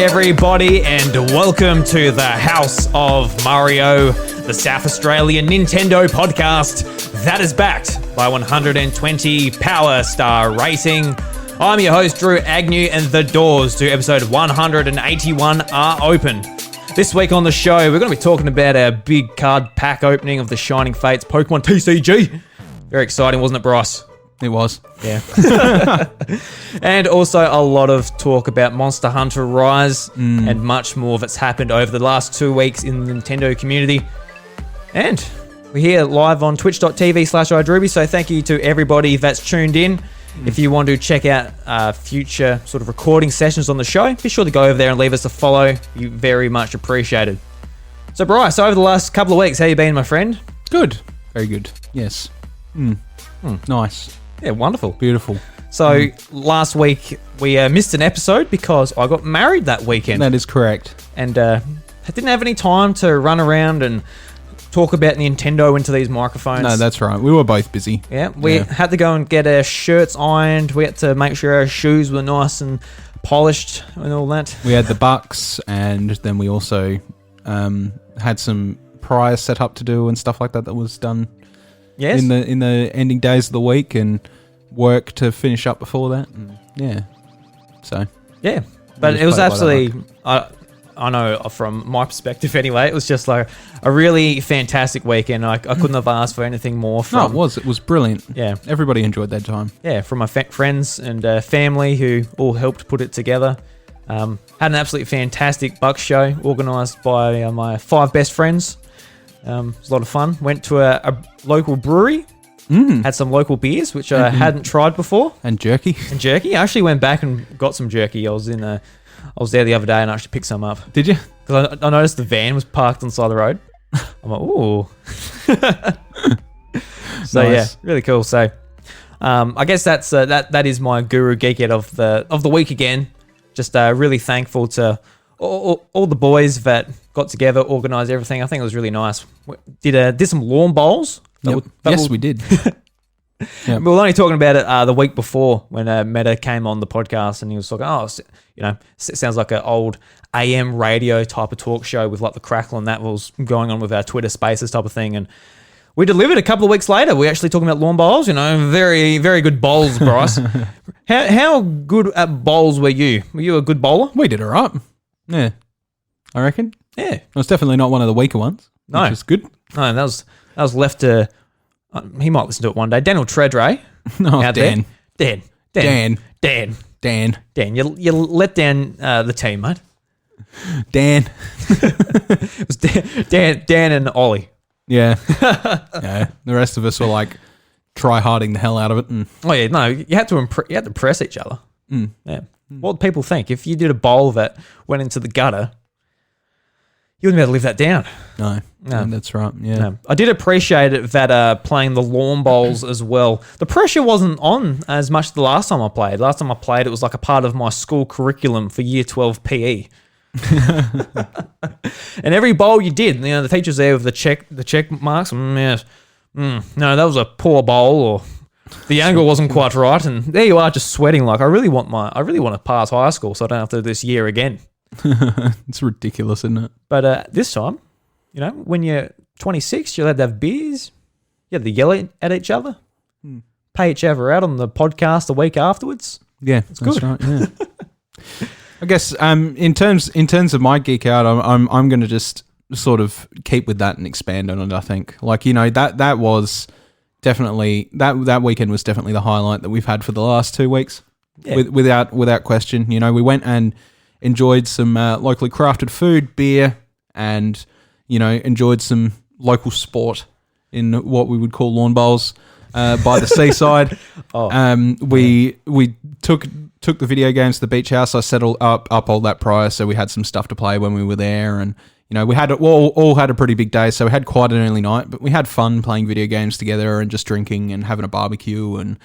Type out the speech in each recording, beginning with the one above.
everybody, and welcome to the House of Mario, the South Australian Nintendo podcast that is backed by 120 Power Star rating. I'm your host, Drew Agnew, and the doors to episode 181 are open. This week on the show, we're going to be talking about our big card pack opening of the Shining Fates Pokemon TCG. Very exciting, wasn't it, Bryce? It was. Yeah. And also a lot of talk about Monster Hunter Rise and much more that's happened over the last 2 weeks in the Nintendo community. And we're here live on twitch.tv/iDruby, so thank you to everybody that's tuned in. If you want to check out future sort of recording sessions on the show, be sure to go over there and leave us a follow. You very much appreciated. So Bryce, over the last couple of weeks, how you been, my friend? Good. Very good. Yes. Nice. Yeah, wonderful. Beautiful. So last week we missed an episode because I got married that weekend. That is correct. And I didn't have any time to run around and talk about Nintendo into these microphones. No, that's right. We were both busy. Yeah, we had to go and get our shirts ironed. We had to make sure our shoes were nice and polished and all that. We had the bucks, and then we also had some priors set up to do and stuff like that was done. Yes. In the ending days of the week, and work to finish up before that. And but it was absolutely, I know from my perspective anyway, it was just like a really fantastic weekend. I couldn't have asked for anything more from... No, it was brilliant. Yeah. Everybody enjoyed that time. Yeah, from my friends and family who all helped put it together. Had an absolutely fantastic Bucks show organised by my 5 best friends. It was a lot of fun. Went to a local brewery. Had some local beers, which I hadn't tried before. And jerky. I actually went back and got some jerky. I was there the other day and I actually picked some up. Did you? Because I noticed the van was parked on the side of the road. I'm like, ooh. So Nice. yeah, really cool. So I guess that is my Guru Geek It of the week again. Just really thankful to all the boys that got together, organised everything. I think it was really nice. Did some lawn bowls. We did. We were only talking about it the week before when Meta came on the podcast, and he was talking, sounds like an old AM radio type of talk show with like the crackle and that was going on with our Twitter Spaces type of thing. And we delivered a couple of weeks later. We're actually talking about lawn bowls, very, very good bowls, Bryce. How good at bowls were you? Were you a good bowler? We did all right. Yeah, I reckon. Yeah. It was definitely not one of the weaker ones, which is good. No, that was left to... he might listen to it one day. Daniel Treadray. No, Dan. Dan, you let down the team, mate. Dan. It was Dan and Ollie. Yeah. Yeah. The rest of us were like try-harding the hell out of it. And... Oh yeah, no, you had to impress each other. Yeah. What would people think if you did a bowl that went into the gutter? You wouldn't be able to live that down. No, that's right. Yeah, no. I did appreciate it that playing the lawn bowls as well. The pressure wasn't on as much the last time I played. Last time I played, it was like a part of my school curriculum for Year 12 PE. And every bowl you did, the teachers there with the check marks. No, that was a poor bowl, or the angle wasn't quite right. And there you are, just sweating like I really want to pass high school, so I don't have to do this year again. It's ridiculous, isn't it? But this time, when you're 26, you're allowed to have beers. You have to yell at each other, pay each other out on the podcast the week afterwards. Yeah, it's good. Right, yeah. I guess in terms of my geek out, I'm going to just sort of keep with that and expand on it. I think, that was definitely that weekend was definitely the highlight that we've had for the last 2 weeks, without question. We went and enjoyed some locally crafted food, beer, and enjoyed some local sport in what we would call lawn bowls by the seaside. We took the video games to the beach house. I set up all that prior, so we had some stuff to play when we were there, and we all had a pretty big day, so we had quite an early night, but we had fun playing video games together and just drinking and having a barbecue. And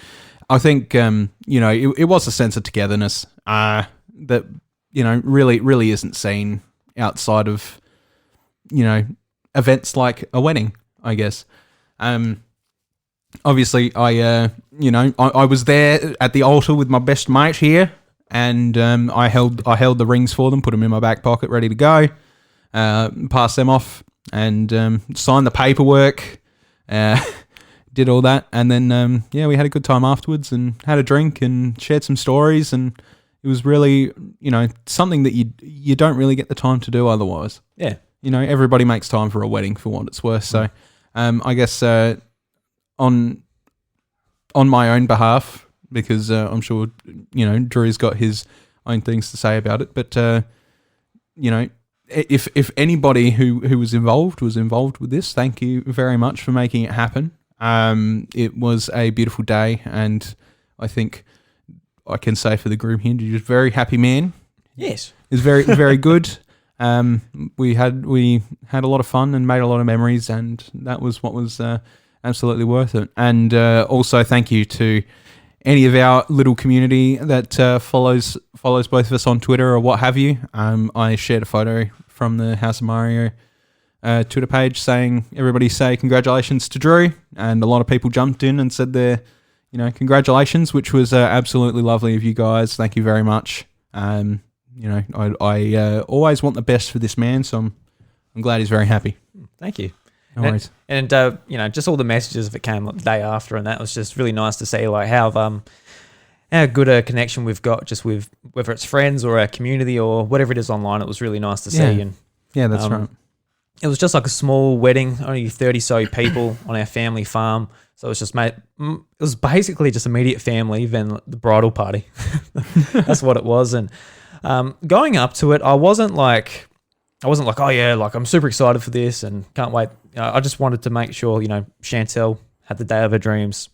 I think it was a sense of togetherness that really isn't seen outside of events like a wedding, I guess. Obviously, I was there at the altar with my best mate here, and I held the rings for them, put them in my back pocket, ready to go. Passed them off and signed the paperwork. Did all that, and then we had a good time afterwards and had a drink and shared some stories, and it was really, something that you don't really get the time to do otherwise. Yeah. Everybody makes time for a wedding for what it's worth. So I guess on my own behalf, because I'm sure, Drew's got his own things to say about it, but, if anybody who was involved with this, thank you very much for making it happen. It was a beautiful day, and I think I can say for the groom here, you're a very happy man. Yes. It was very, very good. We had a lot of fun and made a lot of memories, and that was what was absolutely worth it. And also thank you to any of our little community that follows both of us on Twitter or what have you. I shared a photo from the House of Mario Twitter page saying, everybody say congratulations to Drew, and a lot of people jumped in and said their congratulations, which was absolutely lovely of you guys. Thank you very much. I always want the best for this man, so I'm glad he's very happy. Thank you. No worries. And just all the messages that came the day after, and that was just really nice to see, like how good a connection we've got, just with whether it's friends or our community or whatever it is online. It was really nice to see. And that's right. It was just like a small wedding, only 30 so people on our family farm. So it was basically just immediate family, then the bridal party. That's what it was. And going up to it, I wasn't like, oh yeah, like I'm super excited for this and can't wait. I just wanted to make sure, Chantel had the day of her dreams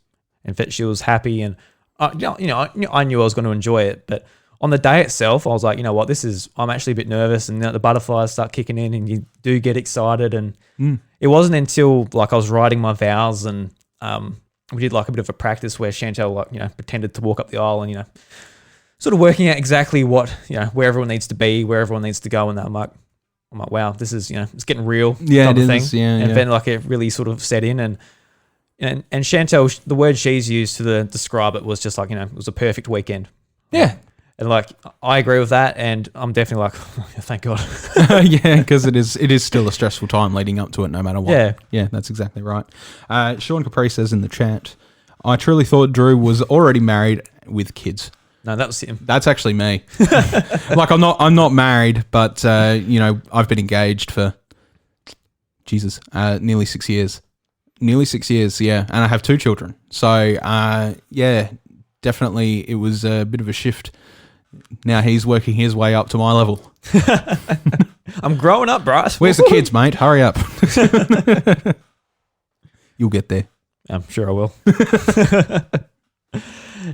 and that she was happy, and I knew I was going to enjoy it. But on the day itself, I was like, I'm actually a bit nervous, and the butterflies start kicking in and you do get excited. And it wasn't until like I was writing my vows, and we did like a bit of a practice where Chantel pretended to walk up the aisle and, sort of working out exactly what, where everyone needs to be, where everyone needs to go. And I'm like, wow, this is, it's getting real. Yeah, type it of is. thing. Yeah, and yeah. then like it really sort of set in, and Chantel, the word she's used to describe it was just like, it was a perfect weekend. Yeah. And like, I agree with that, and I'm definitely like, thank God. Yeah, because it is still a stressful time leading up to it, no matter what. Yeah, that's exactly right. Sean Capri says in the chat, I truly thought Drew was already married with kids. No, that was him. That's actually me. Like I'm not married, but I've been engaged for nearly 6 years. Nearly 6 years, yeah, and I have 2 children. So definitely it was a bit of a shift. Now he's working his way up to my level. I'm growing up, Bryce. Where's the kids, mate? Hurry up. You'll get there. I'm sure I will.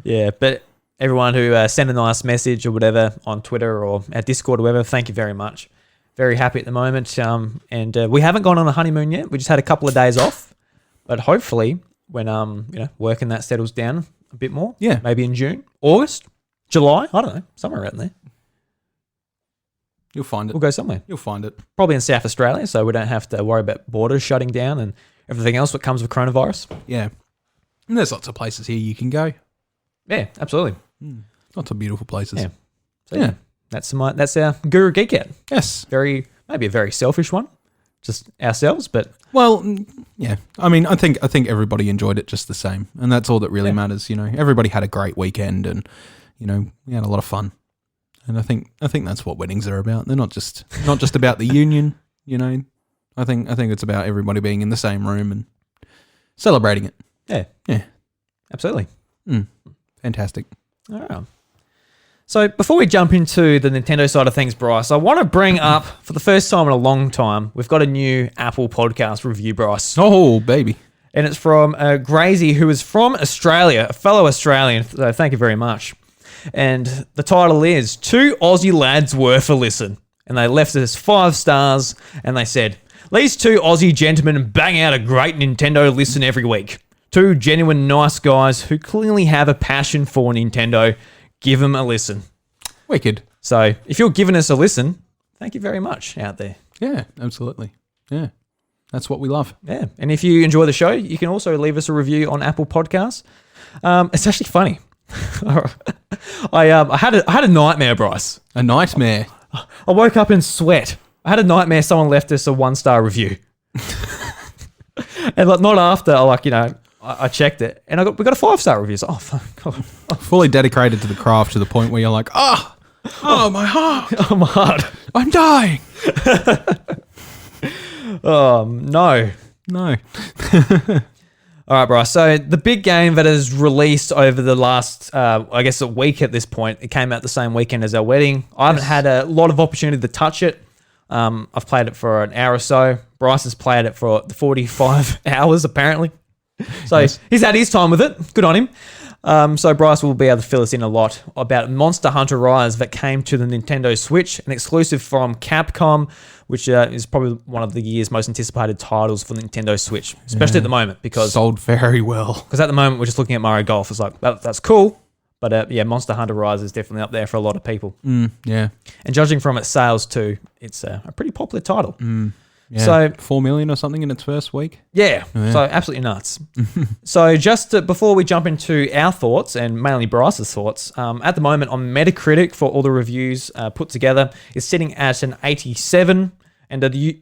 Yeah, but everyone who sent a nice message or whatever on Twitter or our Discord or whatever, thank you very much. Very happy at the moment. And we haven't gone on a honeymoon yet. We just had a couple of days off. But hopefully when work and that settles down a bit more, maybe in June, August, July, I don't know, somewhere around there. You'll find it. We'll go somewhere. You'll find it. Probably in South Australia, so we don't have to worry about borders shutting down and everything else that comes with coronavirus. Yeah. And there's lots of places here you can go. Yeah, absolutely. Lots of beautiful places. Yeah. So that's our Guru Geek Out. Yes. Maybe a very selfish one, just ourselves, but yeah. I mean, I think everybody enjoyed it just the same, and that's all that really matters. Everybody had a great weekend, and we had a lot of fun. And I think that's what weddings are about. They're not just about the union. I think it's about everybody being in the same room and celebrating it. Yeah. Absolutely. Fantastic. All right. So before we jump into the Nintendo side of things, Bryce, I want to bring up, for the first time in a long time, we've got a new Apple podcast review, Bryce. Oh, baby. And it's from Grazy, who is from Australia, a fellow Australian. So thank you very much. And the title is 2 Aussie Lads Worth a Listen. And they left us 5 stars, and they said, these 2 Aussie gentlemen bang out a great Nintendo listen every week. 2 genuine nice guys who clearly have a passion for Nintendo. Give them a listen. Wicked. So if you're giving us a listen, thank you very much out there. Yeah, absolutely. Yeah, that's what we love. Yeah, and if you enjoy the show, you can also leave us a review on Apple Podcasts. It's actually funny. I had a nightmare, Bryce. A nightmare. I woke up in sweat. I had a nightmare. Someone left us a 1-star review, and like not after. I checked it, and we got a 5-star review. So, oh, fuck. Fully dedicated to the craft to the point where you're like, oh, my heart. Oh, my heart. I'm dying. No. No. All right, Bryce. So the big game that is released over the last, I guess, a week at this point, it came out the same weekend as our wedding. I haven't had a lot of opportunity to touch it. I've played it for an hour or so. Bryce has played it for 45 hours, apparently. So he's had his time with it. Good on him. So Bryce will be able to fill us in a lot about Monster Hunter Rise that came to the Nintendo Switch, an exclusive from Capcom, which is probably one of the year's most anticipated titles for the Nintendo Switch, especially at the moment because sold very well. Because at the moment we're just looking at Mario Golf. It's like that's cool, but Monster Hunter Rise is definitely up there for a lot of people. Yeah, and judging from its sales too, it's a pretty popular title. Yeah. So 4 million or something in its first week. Yeah. So absolutely nuts. So just before we jump into our thoughts and mainly Bryce's thoughts, at the moment on Metacritic for all the reviews put together is sitting at an 87, and the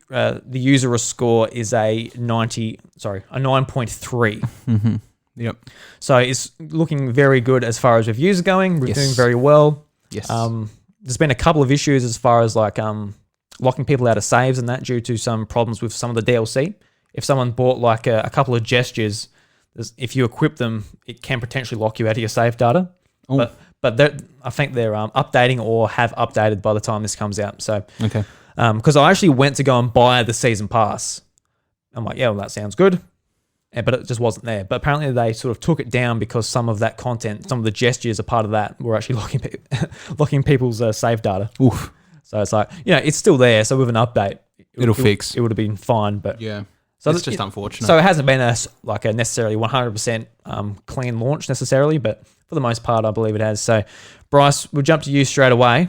user score is a 9.3. Yep. So it's looking very good as far as reviews are going. We're doing very well. Yes. There's been a couple of issues as far as like locking people out of saves and that due to some problems with some of the DLC. If someone bought like a couple of gestures, if you equip them, it can potentially lock you out of your save data. Oh. But I think they're updating or have updated by the time this comes out. So, okay. Because I actually went to go and buy the season pass. I'm like, yeah, well, that sounds good. But it just wasn't there. But apparently they sort of took it down because some of that content, some of the gestures a part of that were actually locking people's save data. Oof. So it's like, it's still there. So with an update, it'll fix. It would have been fine, but so it's just unfortunate. So it hasn't been a necessarily 100% clean launch necessarily, but for the most part, I believe it has. So, Bryce, we'll jump to you straight away.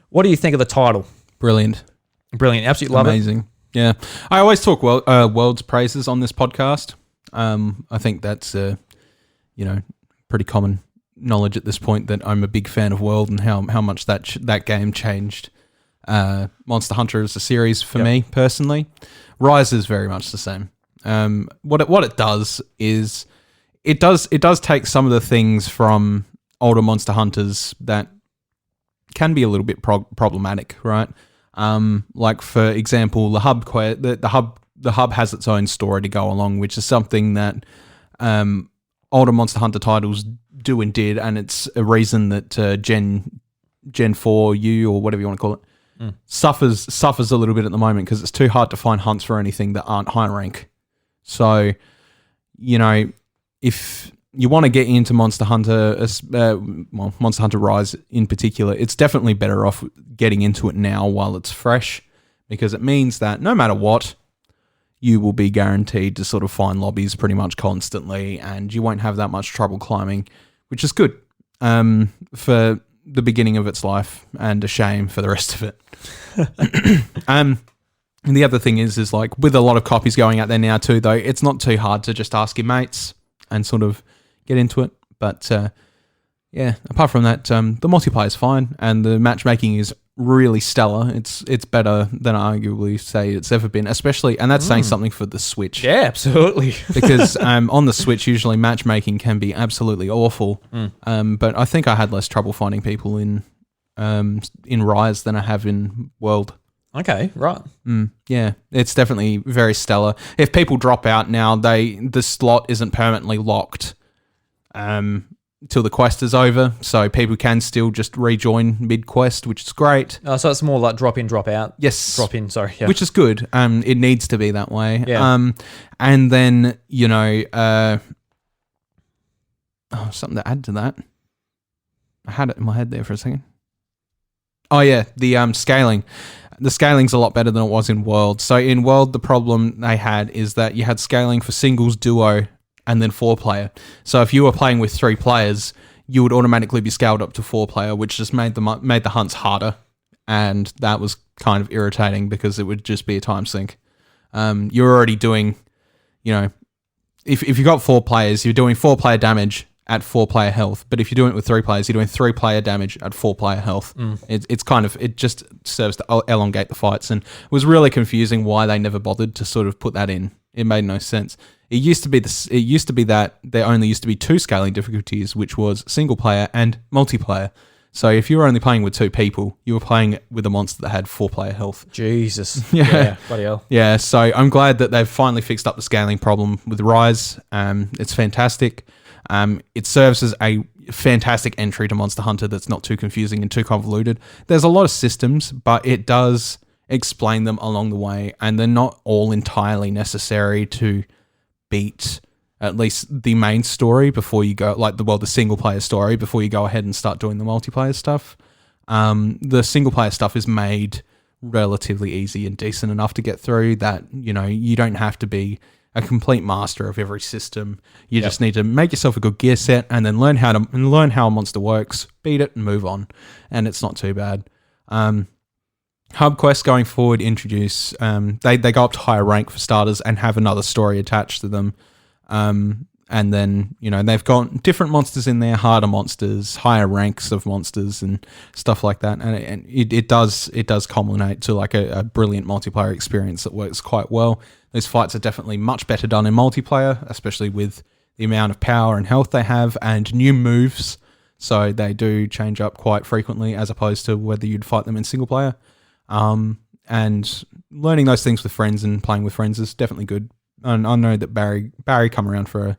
What do you think of the title? Brilliant, absolutely love amazing. it. Yeah, I always talk world's praises on this podcast. I think that's pretty common knowledge at this point that I'm a big fan of World and how much that game changed Monster Hunter as a series for me personally. Rise is very much the same. What it does is it does take some of the things from older Monster Hunters that can be a little bit problematic, right? Like for example, the hub has its own story to go along, which is something that older Monster Hunter titles do and did, and it's a reason that Gen 4 U or whatever you want to call it suffers a little bit at the moment because it's too hard to find hunts for anything that aren't high rank. So, if you want to get into Monster Hunter, Monster Hunter Rise in particular, it's definitely better off getting into it now while it's fresh, because it means that no matter what, you will be guaranteed to sort of find lobbies pretty much constantly, and you won't have that much trouble climbing, which is good for the beginning of its life and a shame for the rest of it. And the other thing is like with a lot of copies going out there now too, though, it's not too hard to just ask your mates and sort of get into it. But apart from that, the multiplayer is fine and the matchmaking is really stellar. It's better than I arguably say it's ever been, especially, and that's saying something for the Switch. Yeah, absolutely. Because on the Switch, usually matchmaking can be absolutely awful. But I think I had less trouble finding people in Rise than I have in World. Okay, right. Yeah, it's definitely very stellar. If people drop out now, the slot isn't permanently locked till the quest is over, so people can still just rejoin mid-quest, which is great. Oh, so it's more like drop in, drop out. Yes. Drop in, sorry. Yeah. Which is good. It needs to be that way. Yeah. And then, something to add to that. I had it in my head there for a second. Oh, yeah, the scaling. The scaling's a lot better than it was in World. So in World, the problem they had is that you had scaling for singles, duo, and then 4-player. So if you were playing with 3 players, you would automatically be scaled up to 4-player, which just made the hunts harder. And that was kind of irritating because it would just be a time sink. You're already doing, if you got 4 players, you're doing 4-player damage at 4-player health. But if you're doing it with 3 players, you're doing 3-player damage at 4-player health. It just serves to elongate the fights, and it was really confusing why they never bothered to sort of put that in. It made no sense. It used to be that there only used to be 2 scaling difficulties, which was single player and multiplayer. So if you were only playing with 2 people, you were playing with a monster that had 4-player health. Jesus. Yeah. Bloody hell. Yeah, so I'm glad that they've finally fixed up the scaling problem with Rise. It's fantastic. It serves as a fantastic entry to Monster Hunter that's not too confusing and too convoluted. There's a lot of systems, but it does explain them along the way, and they're not all entirely necessary to beat at least the main story before you go, like the single player story, before you go ahead and start doing the multiplayer stuff. The single player stuff is made relatively easy and decent enough to get through that, you don't have to be a complete master of every system. You just need to make yourself a good gear set and then learn how a monster works, beat it and move on. And it's not too bad. Hub quests going forward introduce, they go up to higher rank for starters and have another story attached to them. And then, they've got different monsters in there, harder monsters, higher ranks of monsters and stuff like that. And it does culminate to like a brilliant multiplayer experience that works quite well. Those fights are definitely much better done in multiplayer, especially with the amount of power and health they have and new moves. So they do change up quite frequently as opposed to whether you'd fight them in single player. And learning those things with friends and playing with friends is definitely good. And I know that Barry come around for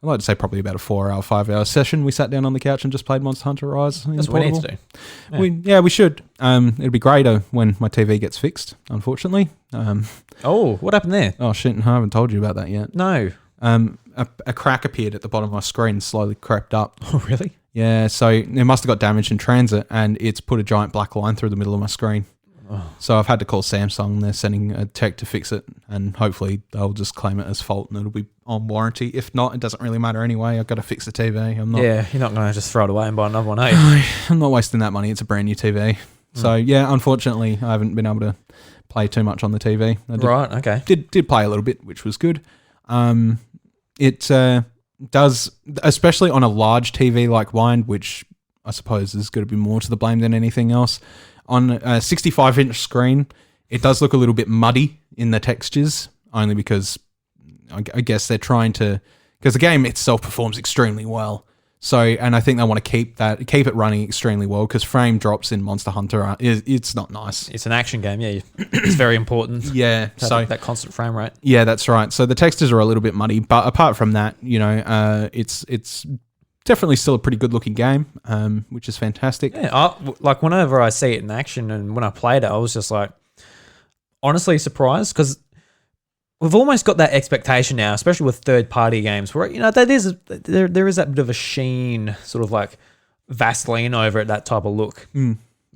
I'd like to say probably about a 4-hour, 5-hour session. We sat down on the couch and just played Monster Hunter Rise. That's what we need to do. Yeah. We should. It'd be greater when my TV gets fixed, unfortunately. What happened there? Oh, shit, I haven't told you about that yet. No. A crack appeared at the bottom of my screen, slowly crept up. Oh, really? Yeah, so it must have got damaged in transit, and it's put a giant black line through the middle of my screen. So I've had to call Samsung. They're sending a tech to fix it, and hopefully they'll just claim it as fault and it'll be on warranty. If not, it doesn't really matter anyway. I've got to fix the TV. You're not going to just throw it away and buy another one, are you? I'm not wasting that money. It's a brand new TV. So yeah, unfortunately, I haven't been able to play too much on the TV. Right, okay. Did play a little bit, which was good. It does, especially on a large TV like mine, which I suppose is going to be more to the blame than anything else. On a 65-inch screen, it does look a little bit muddy in the textures, only because I guess they're trying to, because the game itself performs extremely well. So, and I think they want to keep it running extremely well, because frame drops in Monster Hunter it's not nice. It's an action game, yeah. It's very important. Yeah, so that constant frame rate. Yeah, that's right. So the textures are a little bit muddy, but apart from that, it's definitely still a pretty good looking game, which is fantastic. Yeah, like whenever I see it in action and when I played it, I was just like honestly surprised, because we've almost got that expectation now, especially with third-party games, where there is that bit of a sheen, sort of like Vaseline over it, that type of look.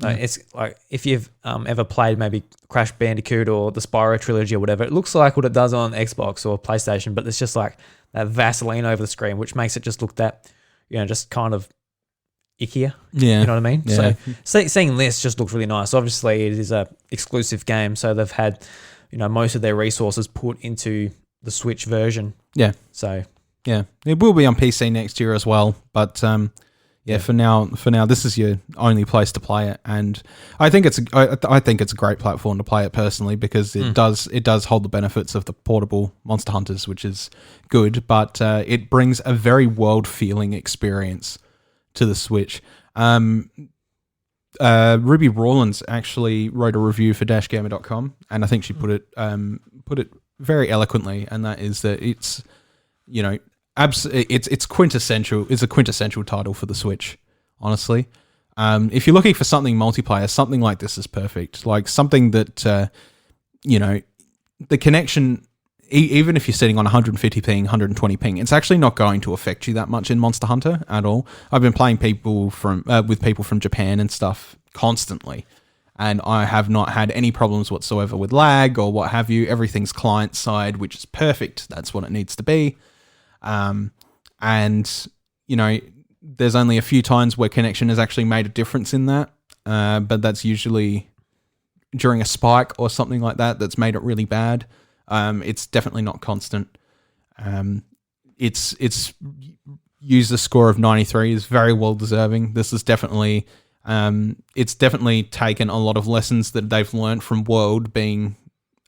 It's like if you've ever played maybe Crash Bandicoot or the Spyro trilogy or whatever, it looks like what it does on Xbox or PlayStation, but it's just like that Vaseline over the screen, which makes it just look that, just kind of ickier. Yeah. You know what I mean? Yeah. So seeing this just looks really nice. Obviously, it is a exclusive game, so they've had most of their resources put into the Switch version. Yeah. So yeah, it will be on PC next year as well. But for now, this is your only place to play it, and I think it's a great platform to play it personally, because it does hold the benefits of the portable Monster Hunters, which is good, but it brings a very world feeling experience to the Switch. Ruby Rawlins actually wrote a review for dashgamer.com, and I think she put it very eloquently, and that is that it's it's quintessential. It's a quintessential title for the Switch, honestly. If you're looking for something multiplayer, something like this is perfect. Like something that the connection, even if you're sitting on 150 ping, 120 ping, it's actually not going to affect you that much in Monster Hunter at all. I've been playing with people from Japan and stuff constantly, and I have not had any problems whatsoever with lag or what have you. Everything's client side, which is perfect. That's what it needs to be. There's only a few times where connection has actually made a difference in that, but that's usually during a spike or something like that that's made it really bad. It's definitely not constant. It's user score of 93 is very well deserving. This is definitely, it's definitely taken a lot of lessons that they've learned from World being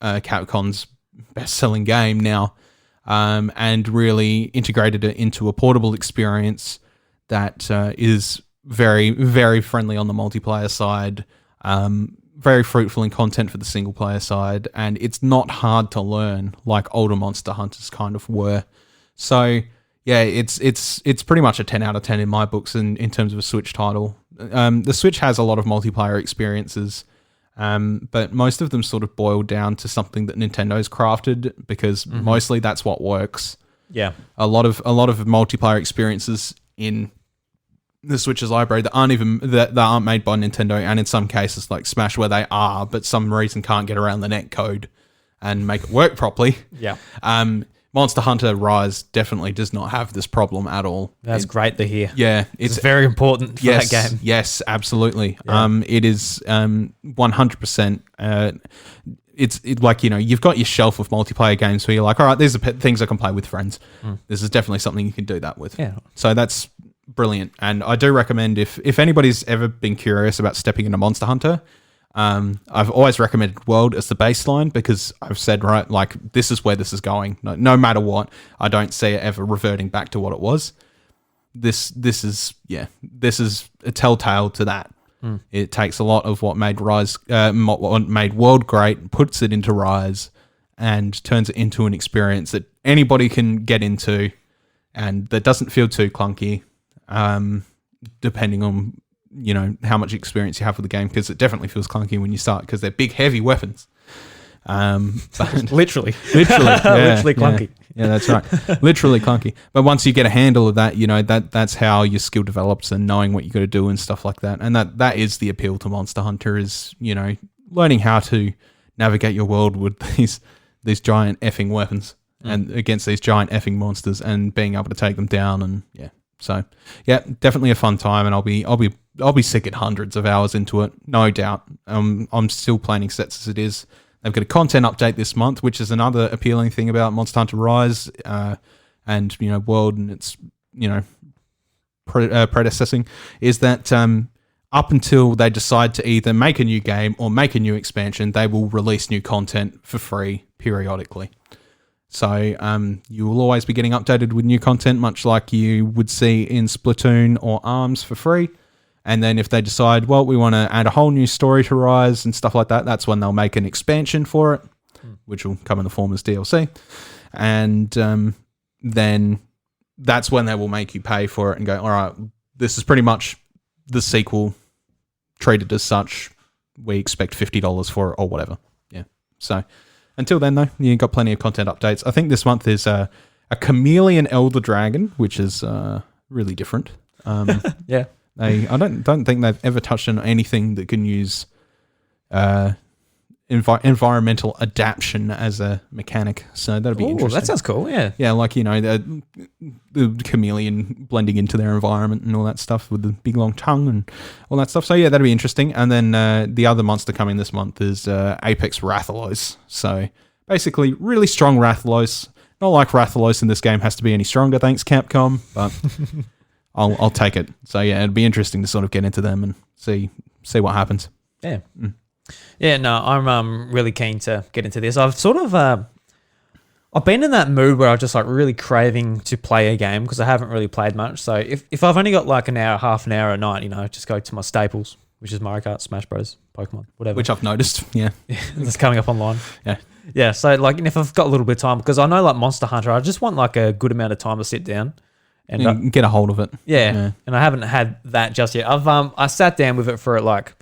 Capcom's best-selling game now, and really integrated it into a portable experience that is very, very friendly on the multiplayer side, very fruitful in content for the single-player side, and it's not hard to learn like older Monster Hunters kind of were. So, yeah, it's pretty much a 10 out of 10 in my books in terms of a Switch title. The Switch has a lot of multiplayer experiences, but most of them sort of boil down to something that Nintendo's crafted, because mostly that's what works. Yeah. A lot of multiplayer experiences in the Switch's library that aren't made by Nintendo, and in some cases like Smash where they are, but some reason can't get around the netcode and make it work properly. Yeah. Monster Hunter Rise definitely does not have this problem at all. That's great to hear. Yeah, it's very important for that game. Yes, absolutely. Yeah. It is 100%. It's like, you've got your shelf of multiplayer games where you're like, all right, these are things I can play with friends. This is definitely something you can do that with. Yeah. So that's brilliant, and I do recommend if anybody's ever been curious about stepping into Monster Hunter. I've always recommended World as the baseline, because I've said, right, like, this is where this is going. No matter what, I don't see it ever reverting back to what it was. This is a telltale to that. It takes a lot of what made what made World great, puts it into Rise, and turns it into an experience that anybody can get into, and that doesn't feel too clunky, depending on how much experience you have with the game, because it definitely feels clunky when you start, because they're big, heavy weapons. But literally, literally clunky. Yeah, that's right. Literally clunky. But once you get a handle of that, that's how your skill develops, and knowing what you got to do and stuff like that. And that is the appeal to Monster Hunter, is learning how to navigate your world with these giant effing weapons and against these giant effing monsters, and being able to take them down. And so definitely a fun time, and I'll be sick at hundreds of hours into it, no doubt. I'm still planning sets as it is. They've got a content update this month, which is another appealing thing about Monster Hunter Rise, and World and its predecessing, is that up until they decide to either make a new game or make a new expansion, they will release new content for free periodically. So you will always be getting updated with new content, much like you would see in Splatoon or ARMS for free. And then if they decide, well, we want to add a whole new story to Rise and stuff like that, that's when they'll make an expansion for it, which will come in the form as DLC. And then that's when they will make you pay for it and go, all right, this is pretty much the sequel, treated as such. We expect $50 for it or whatever. Yeah. So until then, though, you've got plenty of content updates. I think this month is a Chameleon Elder Dragon, which is really different. Yeah. I don't think they've ever touched on anything that can use environmental adaptation as a mechanic. So that'll be interesting. That sounds cool. Yeah. Yeah, like the chameleon blending into their environment and all that stuff with the big long tongue and all that stuff. So yeah, that'll be interesting. And then the other monster coming this month is Apex Rathalos. So basically, really strong Rathalos. Not like Rathalos in this game has to be any stronger, thanks Capcom, but I'll take it. So yeah, it'd be interesting to sort of get into them and see what happens. Yeah. Yeah, no, I'm really keen to get into this. I've sort of I've been in that mood where I'm just like really craving to play a game, because I haven't really played much. So if I've only got like an hour, half an hour a night, just go to my staples, which is Mario Kart, Smash Bros, Pokemon, whatever. Which I've noticed. Yeah. It's coming up online. Yeah. Yeah, so like if I've got a little bit of time, because I know like Monster Hunter, I just want like a good amount of time to sit down and get a hold of it. Yeah. And I haven't had that just yet. I sat down with it for like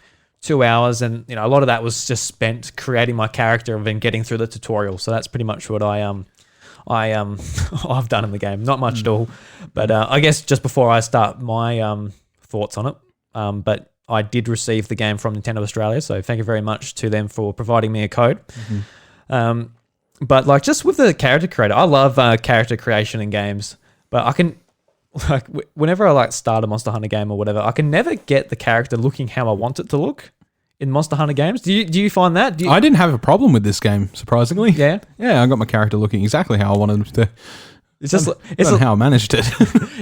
2 hours, and a lot of that was just spent creating my character and then getting through the tutorial. So that's pretty much what I've done in the game. Not much at all, but I guess just before I start my thoughts on it, but I did receive the game from Nintendo Australia, so thank you very much to them for providing me a code. But like just with the character creator, I love character creation in games, but I can like whenever I like start a Monster Hunter game or whatever, I can never get the character looking how I want it to look in Monster Hunter games. Do you find that? I didn't have a problem with this game, surprisingly. Yeah? Yeah, I got my character looking exactly how I wanted him to. It's just I don't know how I managed it.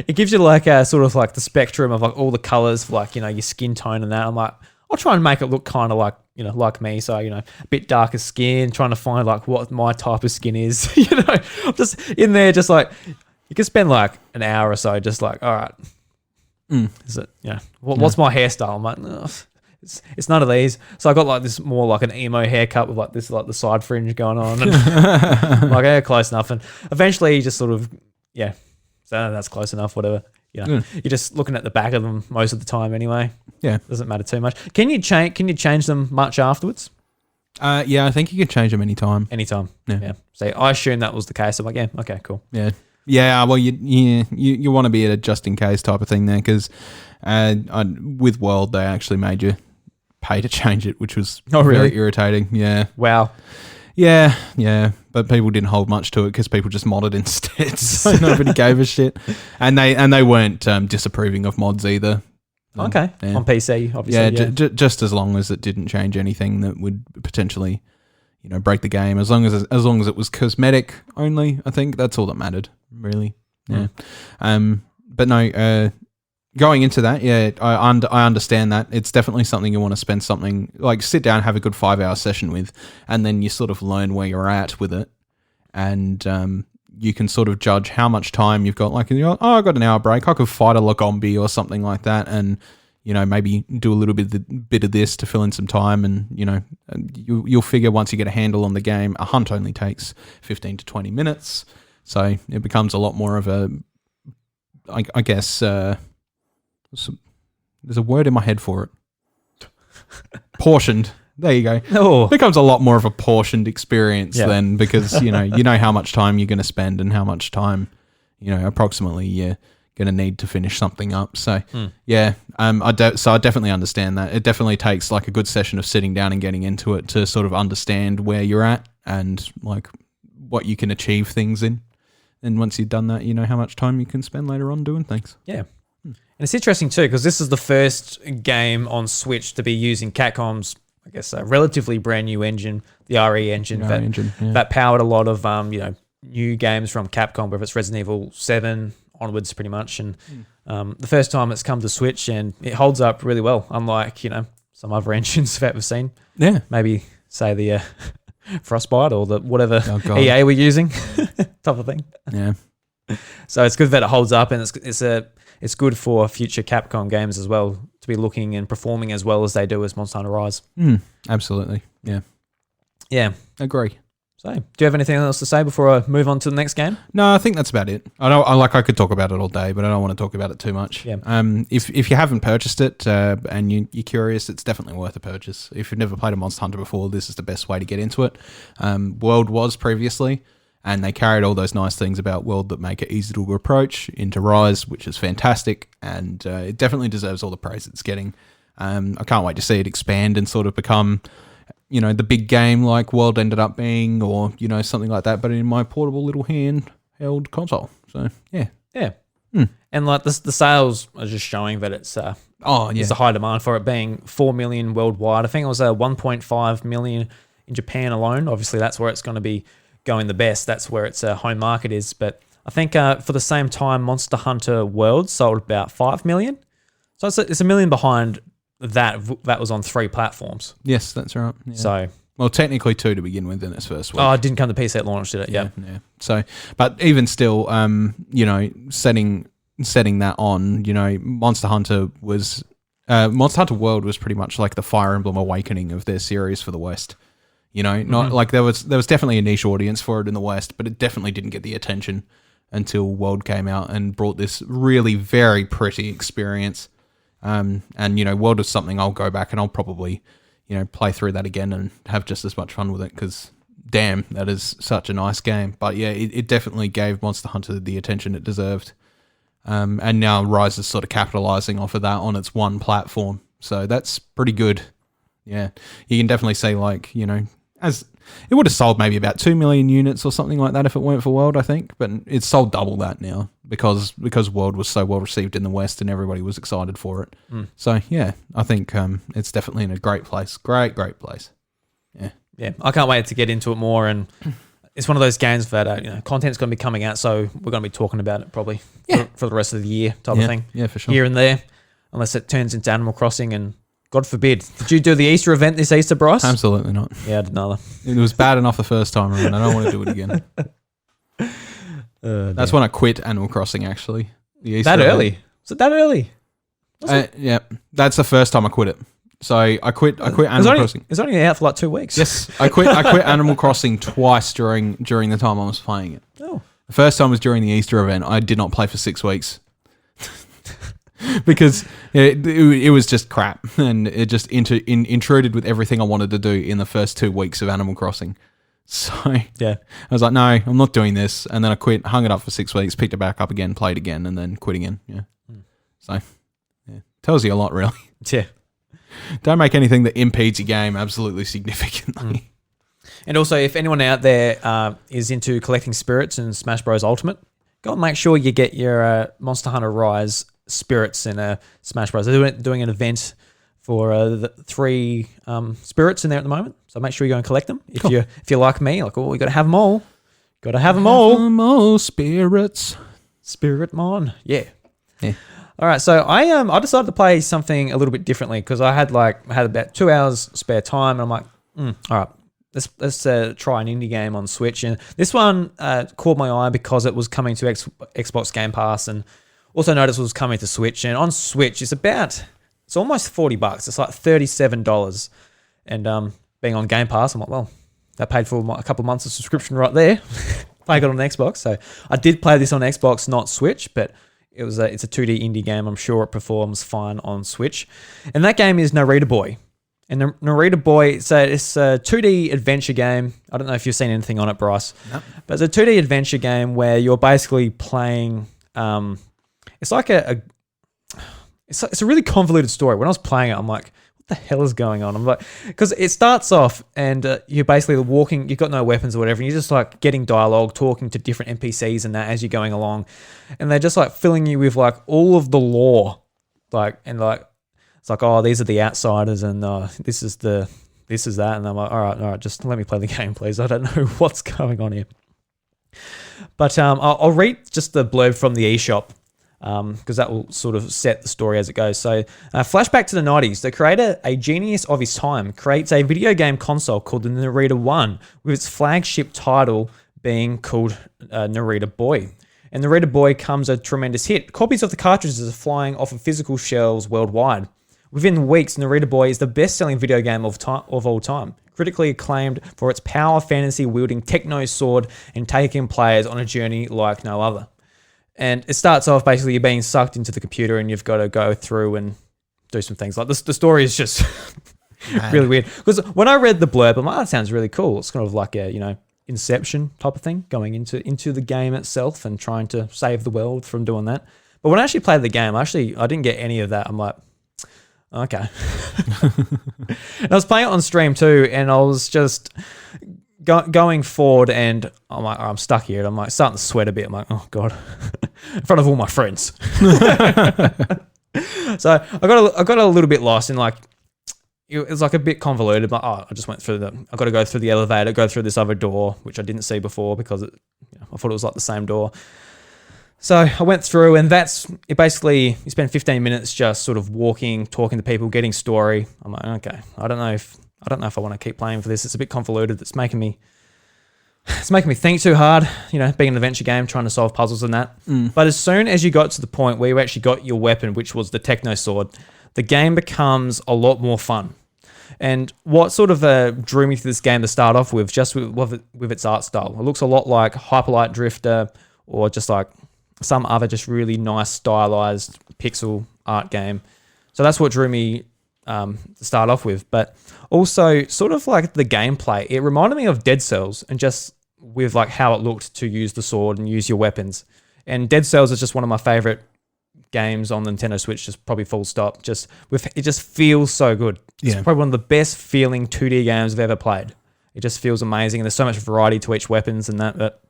it gives you like a sort of like the spectrum of like all the colors for like, you know, your skin tone and that. I'm like, I'll try and make it look kind of like, you know, like me. So, you know, a bit darker skin, trying to find like what my type of skin is. You know, I'm just in there, just like, you can spend like an hour or so just like, all right, is it, you know, what's my hairstyle? I'm like, no, it's none of these. So I got like this more like an emo haircut with like this, like the side fringe going on. And I'm like, yeah, close enough. And eventually you just sort of, yeah, so that's close enough, whatever. You know, you're just looking at the back of them most of the time anyway. Yeah. Doesn't matter too much. Can you change them much afterwards? Yeah, I think you can change them anytime. Anytime. Yeah. So I assume that was the case. I'm like, yeah, okay, cool. Yeah. Yeah, well, you want to be at a just in case type of thing there, because with World they actually made you pay to change it, which was very irritating. Yeah. Wow. Yeah, but people didn't hold much to it because people just modded instead, so nobody gave a shit, and they weren't disapproving of mods either. Okay, on PC, obviously. Yeah, just as long as it didn't change anything that would potentially, you know, break the game. As long as it was cosmetic only, I think that's all that mattered, really. Yeah. But no, going into that, yeah, I understand that. It's definitely something you want to spend something, like sit down, have a good 5-hour session with, and then you sort of learn where you're at with it. And you can sort of judge how much time you've got. Like, you know, oh, I got an hour break. I could fight a Lagombi or something like that, and, you know, maybe do a little bit of this to fill in some time. And, you know, you'll figure once you get a handle on the game, a hunt only takes 15 to 20 minutes. So it becomes a lot more of a, I guess, there's a word in my head for it. Portioned. There you go. Oh. It becomes a lot more of a portioned experience then, because you know how much time you're going to spend and how much time, you know, approximately you're going to need to finish something up. So yeah, I definitely understand that. It definitely takes like a good session of sitting down and getting into it to sort of understand where you're at and like what you can achieve things in. And once you've done that, you know how much time you can spend later on doing things. Yeah. And it's interesting too, because this is the first game on Switch to be using Capcom's, I guess, a relatively brand new engine, the RE engine, that powered a lot of, you know, new games from Capcom, whether it's Resident Evil 7 onwards pretty much. And the first time it's come to Switch, and it holds up really well, unlike, you know, some other engines that we've seen. Yeah. Maybe, say, the Frostbite or the whatever EA we're using type of thing. Yeah. So it's good that it holds up, and it's good for future Capcom games as well to be looking and performing as well as they do as Monster Hunter Rise. Absolutely. Yeah. Yeah. Agree. So, do you have anything else to say before I move on to the next game? No, I think that's about it. I could talk about it all day, but I don't want to talk about it too much. Yeah. If you haven't purchased it and you're curious, it's definitely worth a purchase. If you've never played a Monster Hunter before, this is the best way to get into it. World was previously, and they carried all those nice things about World that make it easy to approach into Rise, which is fantastic, and it definitely deserves all the praise it's getting. I can't wait to see it expand and sort of become, you know, the big game like World ended up being, or, you know, something like that, but in my portable little handheld console. So, yeah. Yeah. And like the sales are just showing that it's there's a high demand for it, being 4 million worldwide. I think it was 1.5 million in Japan alone. Obviously, that's where it's going to be going the best. That's where its home market is. But I think for the same time, Monster Hunter World sold about 5 million. So it's a million behind that was on 3 platforms. Yes, that's right. Yeah. So, well, technically 2 to begin with in its first week. Oh, it didn't come to PC at launch, did it? Yeah. So, but even still, you know, setting that on, you know, Monster Hunter World was pretty much like the Fire Emblem Awakening of their series for the West. You know, not like there was definitely a niche audience for it in the West, but it definitely didn't get the attention until World came out and brought this really very pretty experience. And, you know, World is something I'll go back and I'll probably, you know, play through that again and have just as much fun with it, because, damn, that is such a nice game. But, yeah, it definitely gave Monster Hunter the attention it deserved. And now Rise is sort of capitalizing off of that on its one platform. So that's pretty good. Yeah. You can definitely say, like, you know, as it would have sold maybe about 2 million units or something like that if it weren't for World, I think. But it's sold double that now because World was so well received in the West and everybody was excited for it. So, yeah, I think it's definitely in a great place. Great place. Yeah. Yeah, I can't wait to get into it more. And it's one of those games that content's going to be coming out, so we're going to be talking about it probably for the rest of the year type of thing. Yeah, for sure. Here and there, unless it turns into Animal Crossing, and God forbid. Did you do the Easter event this Easter, Bryce? Absolutely not. Yeah, I did neither. It was bad enough the first time around. I don't want to do it again. That's when I quit Animal Crossing, actually. The Easter that event. early? Was it that early? Yeah, that's the first time I quit it. So I quit Animal Crossing. It was only out for like 2 weeks. Yes, I quit Animal Crossing twice during the time I was playing it. Oh. The first time was during the Easter event. I did not play for 6 weeks because it was just crap, and it just intruded with everything I wanted to do in the first 2 weeks of Animal Crossing. So yeah, I was like, no, I'm not doing this, and then I quit, hung it up for 6 weeks, picked it back up again, played again, and then quit again. Yeah, so yeah, tells you a lot, really. Yeah. Don't make anything that impedes your game absolutely significantly. And also, if anyone out there is into collecting spirits in Smash Bros. Ultimate, go and make sure you get your Monster Hunter Rise spirits in Smash Bros. They're doing an event for the 3 spirits in there at the moment. So make sure you go and collect them. If you're like me, like, oh, you got to have them all. Got to have them all. Spirits. Spiritmon. Yeah. Yeah. All right, so I decided to play something a little bit differently because I had about 2 hours spare time, and I'm like, all right, let's try an indie game on Switch. And this one caught my eye because it was coming to Xbox Game Pass, and also noticed it was coming to Switch. And on Switch, it's almost $40. It's like $37, and being on Game Pass, I'm like, well, that paid for a couple of months of subscription right there. I got on Xbox, so I did play this on Xbox, not Switch, but it's a 2D indie game. I'm sure it performs fine on Switch. And that game is Narita Boy. And Narita Boy, it's a 2D adventure game. I don't know if you've seen anything on it, Bryce. No. But it's a 2D adventure game where you're basically playing... it's like it's a really convoluted story. When I was playing it, I'm like, what the hell is going on? I'm like, because it starts off and you're basically walking, you've got no weapons or whatever, and you're just like getting dialogue, talking to different NPCs and that as you're going along. And they're just like filling you with like all of the lore. It's like, oh, these are the outsiders and this is that. And I'm like, all right, just let me play the game, please. I don't know what's going on here. But I'll read just the blurb from the eShop. Because that will sort of set the story as it goes. So, flashback to the 90s. The creator, a genius of his time, creates a video game console called the Narita 1, with its flagship title being called Narita Boy. And Narita Boy comes a tremendous hit. Copies of the cartridges are flying off of physical shelves worldwide. Within weeks, Narita Boy is the best-selling video game of all time. Critically acclaimed for its power fantasy-wielding techno sword and taking players on a journey like no other. And it starts off basically you're being sucked into the computer and you've got to go through and do some things. Like the story is just really weird. Because when I read the blurb, I'm like, that sounds really cool. It's kind of like a, Inception type of thing, going into the game itself and trying to save the world from doing that. But when I actually played the game, I didn't get any of that. I'm like, okay. And I was playing it on stream too, and I was just... going forward, and I'm like, I'm stuck here, and I'm like starting to sweat a bit. I'm like, oh god, in front of all my friends. So I got a little bit lost, and like it was like a bit convoluted. But I just went through I got to go through the elevator, go through this other door, which I didn't see before because I thought it was like the same door. So I went through, and that's it. Basically, you spend 15 minutes just sort of walking, talking to people, getting story. I'm like, okay, I don't know if I want to keep playing for this. It's a bit convoluted. It's making me think too hard, being an adventure game, trying to solve puzzles and that. But as soon as you got to the point where you actually got your weapon, which was the techno sword, the game becomes a lot more fun. And what sort of drew me to this game to start off with, just with its art style. It looks a lot like Hyper Light Drifter or just like some other just really nice stylized pixel art game. So that's what drew me to start off with. But also sort of like the gameplay, it reminded me of Dead Cells, and just with like how it looked to use the sword and use your weapons. And Dead Cells is just one of my favorite games on Nintendo Switch, just probably full stop. It just feels so good. It's probably one of the best feeling 2D games I've ever played. It just feels amazing, and there's so much variety to each weapons and that.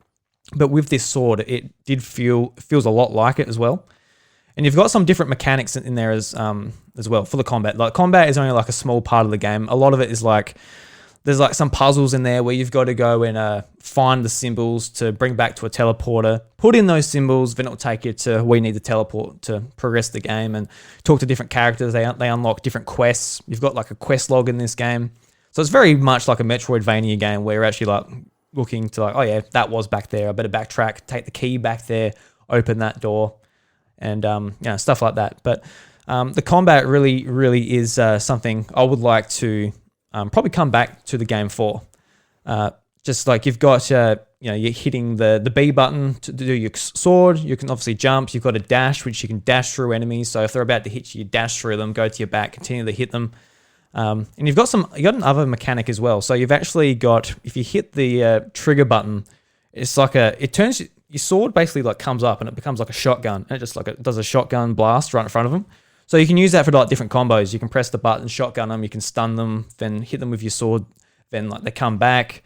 But with this sword, it feels a lot like it as well. And you've got some different mechanics in there as well for the combat. Like combat is only like a small part of the game. A lot of it is like There's like some puzzles in there where you've got to go and find the symbols to bring back to a teleporter, put in those symbols, then it'll take you to where you need to teleport to progress the game and talk to different characters. They unlock different quests. You've got like a quest log in this game. So it's very much like a Metroidvania game where you're actually like looking to like, oh yeah, that was back there. I better backtrack, take the key back there, open that door, and stuff like that. But the combat really is something I would like to probably come back to the game for. Just like you've got, you're hitting the B button to do your sword. You can obviously jump. You've got a dash, which you can dash through enemies. So if they're about to hit you, you dash through them, go to your back, continue to hit them. And you got another mechanic as well. So you've actually got, if you hit the trigger button, it's like it turns your sword basically like comes up and it becomes like a shotgun. And it just like it does a shotgun blast right in front of them. So you can use that for like different combos. You can press the button, shotgun them, you can stun them, then hit them with your sword, then like they come back,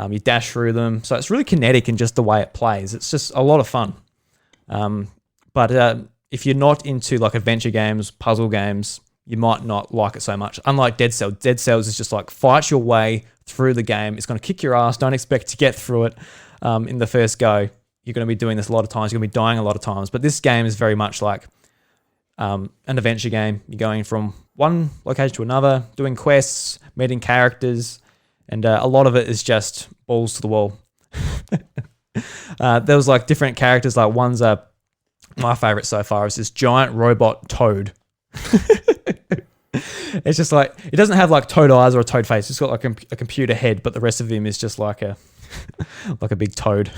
you dash through them. So it's really kinetic in just the way it plays. It's just a lot of fun. But if you're not into like adventure games, puzzle games, you might not like it so much. Unlike Dead Cells. Dead Cells is just like fight your way through the game. It's going to kick your ass. Don't expect to get through it in the first go. You're going to be doing this a lot of times. You're going to be dying a lot of times. But this game is very much like an adventure game. You're going from one location to another, doing quests, meeting characters, and a lot of it is just balls to the wall. There was like different characters. Like one's my favorite so far is this giant robot toad. It's just like it doesn't have like toad eyes or a toad face. It's got like a computer head, but the rest of him is just like a big toad.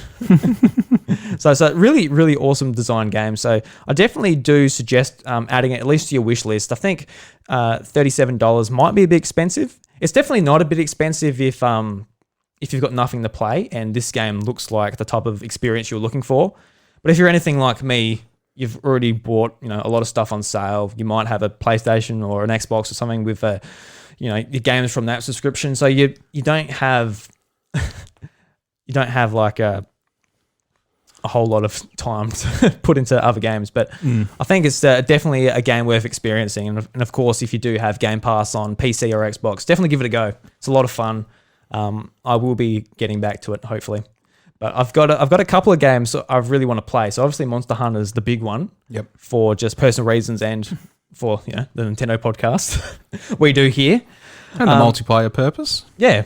So it's a really awesome design game. So I definitely do suggest adding it at least to your wish list. I think $37 might be a bit expensive. It's definitely not a bit expensive if you've got nothing to play and this game looks like the type of experience you're looking for. But if you're anything like me, you've already bought a lot of stuff on sale. You might have a PlayStation or an Xbox or something with your games from that subscription. So you don't have like a whole lot of time to put into other games. But I think it's definitely a game worth experiencing. And of course, if you do have Game Pass on PC or Xbox, definitely give it a go. It's a lot of fun. I will be getting back to it, hopefully. But I've got a couple of games I really want to play. So obviously Monster Hunter is the big one. Yep. For just personal reasons and for the Nintendo podcast we do here. And the multiplayer purpose. Yeah.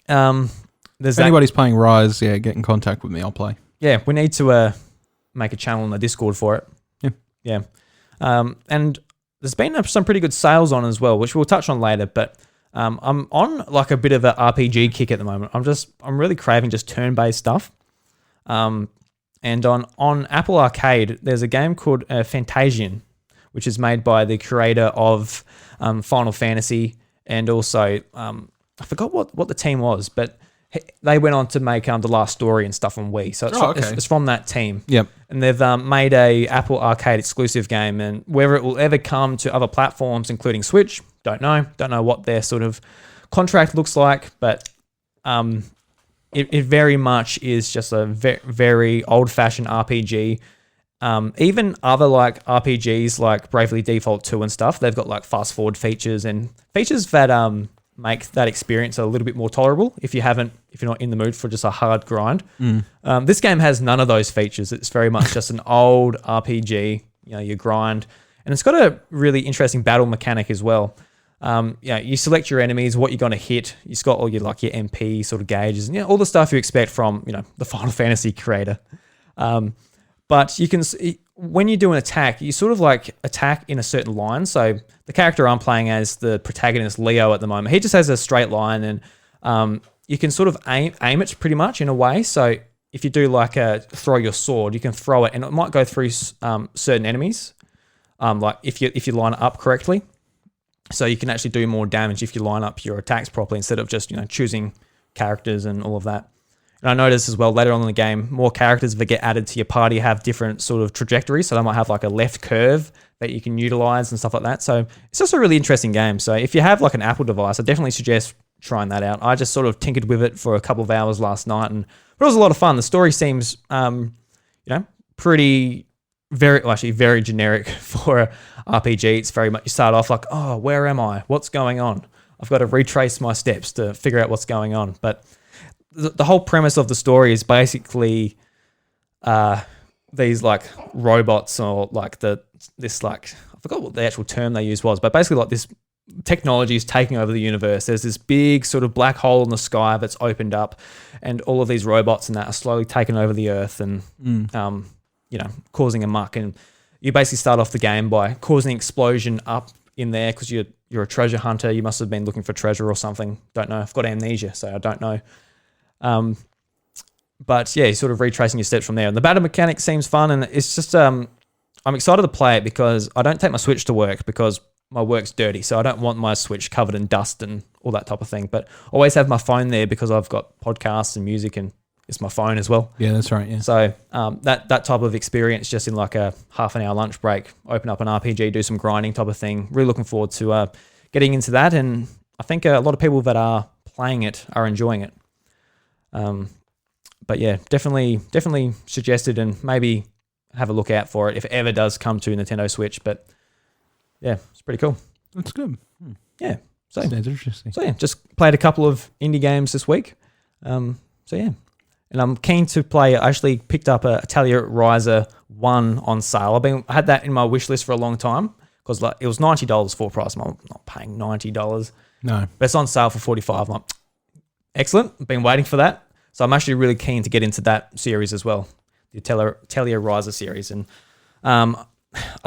If anybody's playing Rise, get in contact with me. I'll play. Yeah, we need to make a channel on the Discord for it. Yeah. And there's been some pretty good sales on as well, which we'll touch on later. But I'm on like a bit of an RPG kick at the moment. I'm really craving just turn-based stuff. And on Apple Arcade, there's a game called Fantasian, which is made by the creator of Final Fantasy and also I forgot what the team was, but they went on to make The Last Story and stuff on Wii. So it's from that team. Yep. And they've made a Apple Arcade exclusive game, and whether it will ever come to other platforms, including Switch, don't know. Don't know what their sort of contract looks like, but it very much is just a very old-fashioned RPG. Even other like RPGs like Bravely Default 2 and stuff, they've got like fast-forward features and features that make that experience a little bit more tolerable if you're not in the mood for just a hard grind. This game has none of those features. It's very much just an old RPG, you grind. And it's got a really interesting battle mechanic as well. You select your enemies, what you're going to hit. You've got all your MP sort of gauges and all the stuff you expect from, the Final Fantasy creator. But you can, when you do an attack, you sort of like attack in a certain line. So the character I'm playing as, the protagonist Leo at the moment, he just has a straight line, and you can sort of aim it pretty much in a way. So if you do like throw your sword, you can throw it, and it might go through certain enemies. Like if you line it up correctly, so you can actually do more damage if you line up your attacks properly instead of just choosing characters and all of that. And I noticed as well later on in the game, more characters that get added to your party have different sort of trajectories. So they might have like a left curve that you can utilize and stuff like that. So it's just a really interesting game. So if you have like an Apple device, I definitely suggest trying that out. I just sort of tinkered with it for a couple of hours last night, but it was a lot of fun. The story seems, pretty, very generic for a RPG. It's very much, you start off like, oh, where am I? What's going on? I've got to retrace my steps to figure out what's going on. But the whole premise of the story is basically these like robots or like I forgot what the actual term they used was, but basically like this technology is taking over the universe. There's this big sort of black hole in the sky that's opened up, and all of these robots and that are slowly taking over the earth and causing a muck. And you basically start off the game by causing an explosion up in there because you're a treasure hunter. You must have been looking for treasure or something. Don't know. I've got amnesia, so I don't know. But yeah, you're sort of retracing your steps from there. And the battle mechanic seems fun, and it's just I'm excited to play it because I don't take my Switch to work because my work's dirty, so I don't want my Switch covered in dust and all that type of thing. But I always have my phone there because I've got podcasts and music, and it's my phone as well. Yeah, that's right. Yeah. So that type of experience, just in like a half an hour lunch break, open up an RPG, do some grinding type of thing. Really looking forward to getting into that, and I think a lot of people that are playing it are enjoying it. But yeah, definitely suggested, and maybe have a look out for it if it ever does come to Nintendo Switch. But yeah, it's pretty cool. That's good. Yeah. So Sounds interesting. So yeah, just played a couple of indie games this week. So yeah, and I'm keen to play. I actually picked up a Talia Riser 1 on sale. I had that in my wish list for a long time because like it was $90 full price. I'm not paying $90. No, but it's on sale for $45. I'm like, excellent. I've been waiting for that. So I'm actually really keen to get into that series as well, the Talia Riser series. And I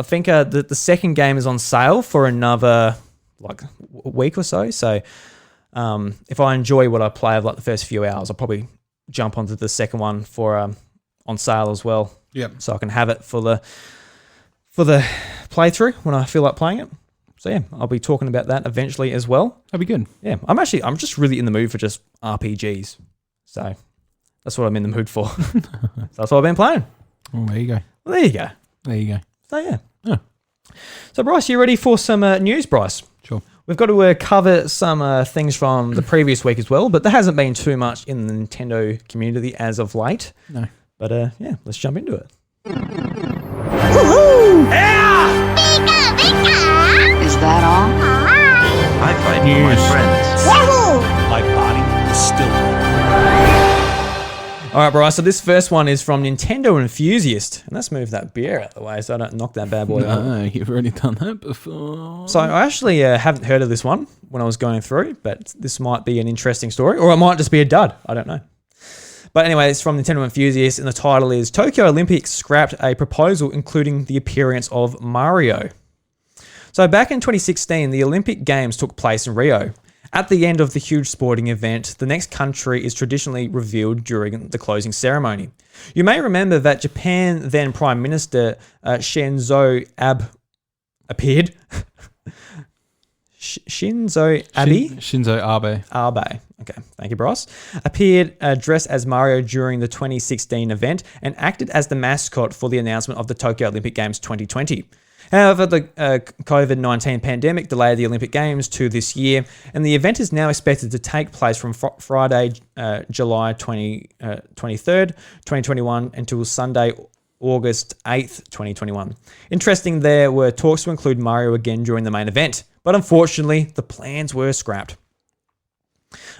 think the second game is on sale for another like week or so. So if I enjoy what I play of like the first few hours, I'll probably jump onto the second one for on sale as well. Yep. So I can have it for the playthrough when I feel like playing it. So yeah, I'll be talking about that eventually as well. that'd be good. Yeah, I'm just really in the mood for just RPGs. So that's what I'm in the mood for. So that's what I've been playing. Oh, there you go. Well, there you go. There you go. So yeah. Oh. So Bryce, you ready for some news, Bryce? Sure. We've got to cover some things from the previous week as well, but there hasn't been too much in the Nintendo community as of late. No. But yeah, let's jump into it. Woohoo! Yeah! Pika, pika! Is that all? I fight for my friends. Woohoo! My body is still. All right, Bryce. So this first one is from Nintendo Enthusiast, and let's move that beer out of the way so I don't knock that bad boy over. No, you've already done that before. So I actually haven't heard of this one when I was going through, but this might be an interesting story, or it might just be a dud. I don't know. But anyway, it's from Nintendo Enthusiast, and the title is Tokyo Olympics scrapped a proposal including the appearance of Mario. So back in 2016, the Olympic Games took place in Rio. At the end of the huge sporting event, the next country is traditionally revealed during the closing ceremony. You may remember that Japan then Prime Minister Shinzo Abe appeared. Shinzo Abe? Shinzo Abe. Abe. Okay, thank you, Bryce. Appeared dressed as Mario during the 2016 event and acted as the mascot for the announcement of the Tokyo Olympic Games 2020. However, the COVID-19 pandemic delayed the Olympic Games to this year, and the event is now expected to take place from Friday, July 23rd, 2021, until Sunday, August 8th, 2021. Interesting, there were talks to include Mario again during the main event, but unfortunately, the plans were scrapped.